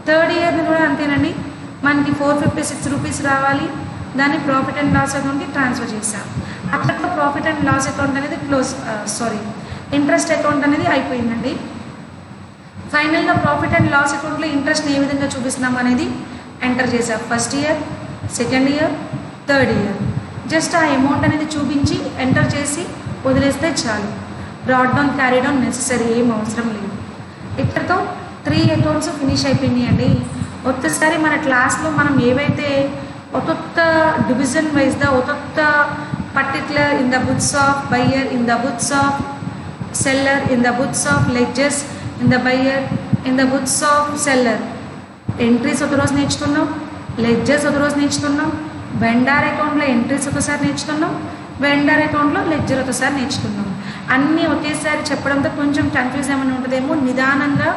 థర్డ్ ఇయర్ని కూడా అంతేనండి, మనకి 456 రూపీస్ రావాలి, దాన్ని ప్రాఫిట్ అండ్ లాస్ అకౌంట్కి ట్రాన్స్ఫర్ చేశాం. అట్లా ప్రాఫిట్ అండ్ లాస్ అకౌంట్ అనేది ఇంట్రెస్ట్ అకౌంట్ అనేది అయిపోయిందండి. ఫైనల్గా ప్రాఫిట్ అండ్ లాస్ అకౌంట్లో ఇంట్రెస్ట్ని ఏ విధంగా చూపిస్తున్నాం అనేది ఎంటర్ చేసాం. First year, second year, third year. Just ఆ అమౌంట్ అనేది చూపించి ఎంటర్ చేసి వదిలేస్తే చాలు. Broad down, carry down necessary ఏం అవసరం లేదు. ఇక్కడతో 3 అకౌంట్స్ ఫినిష్ అయిపోయినాయండి. ఒక్కసారి మన క్లాస్లో మనం ఏవైతే ఒక్కొక్క డివిజన్ వైజ్గా ఒక్కొక్క particular in the books of buyer, in the books of seller, in the books of ledgers, in the buyer, in the books of seller entries ఒకరోజు నేర్చుకున్నాం, లెడ్జర్స్ ఒకరోజు నేర్చుకున్నాం, వెండార్ అకౌంట్లో ఎంట్రీస్ ఒకసారి నేర్చుకున్నాం, వెండార్ అకౌంట్లో లెడ్జర్ ఒకసారి నేర్చుకున్నాం. అన్నీ ఒకేసారి చెప్పడంతో కొంచెం కన్ఫ్యూజ్ ఏమైనా ఉంటుందేమో. నిదానంగా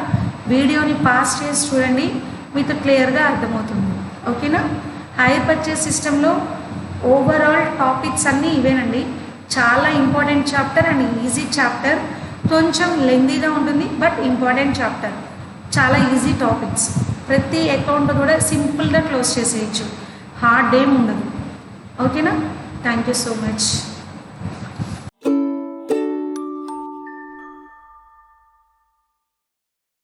వీడియోని పాస్ చేసి చూడండి, మీకు క్లియర్గా అర్థమవుతుంది. ఓకేనా? హైర్ పర్చేస్ సిస్టంలో ఓవరాల్ టాపిక్స్ అన్నీ ఇవేనండి. చాలా important chapter and easy chapter. కొంచెం లెందీగా ఉంటుంది బట్ ఇంపార్టెంట్ చాప్టర్. చాలా ఈజీ టాపిక్స్. ప్రతి అకౌంట్ కూడా సింపుల్గా క్లోజ్ చేసేయచ్చు, హార్డ్ ఏం ఉండదు. ఓకేనా? Thank you so much.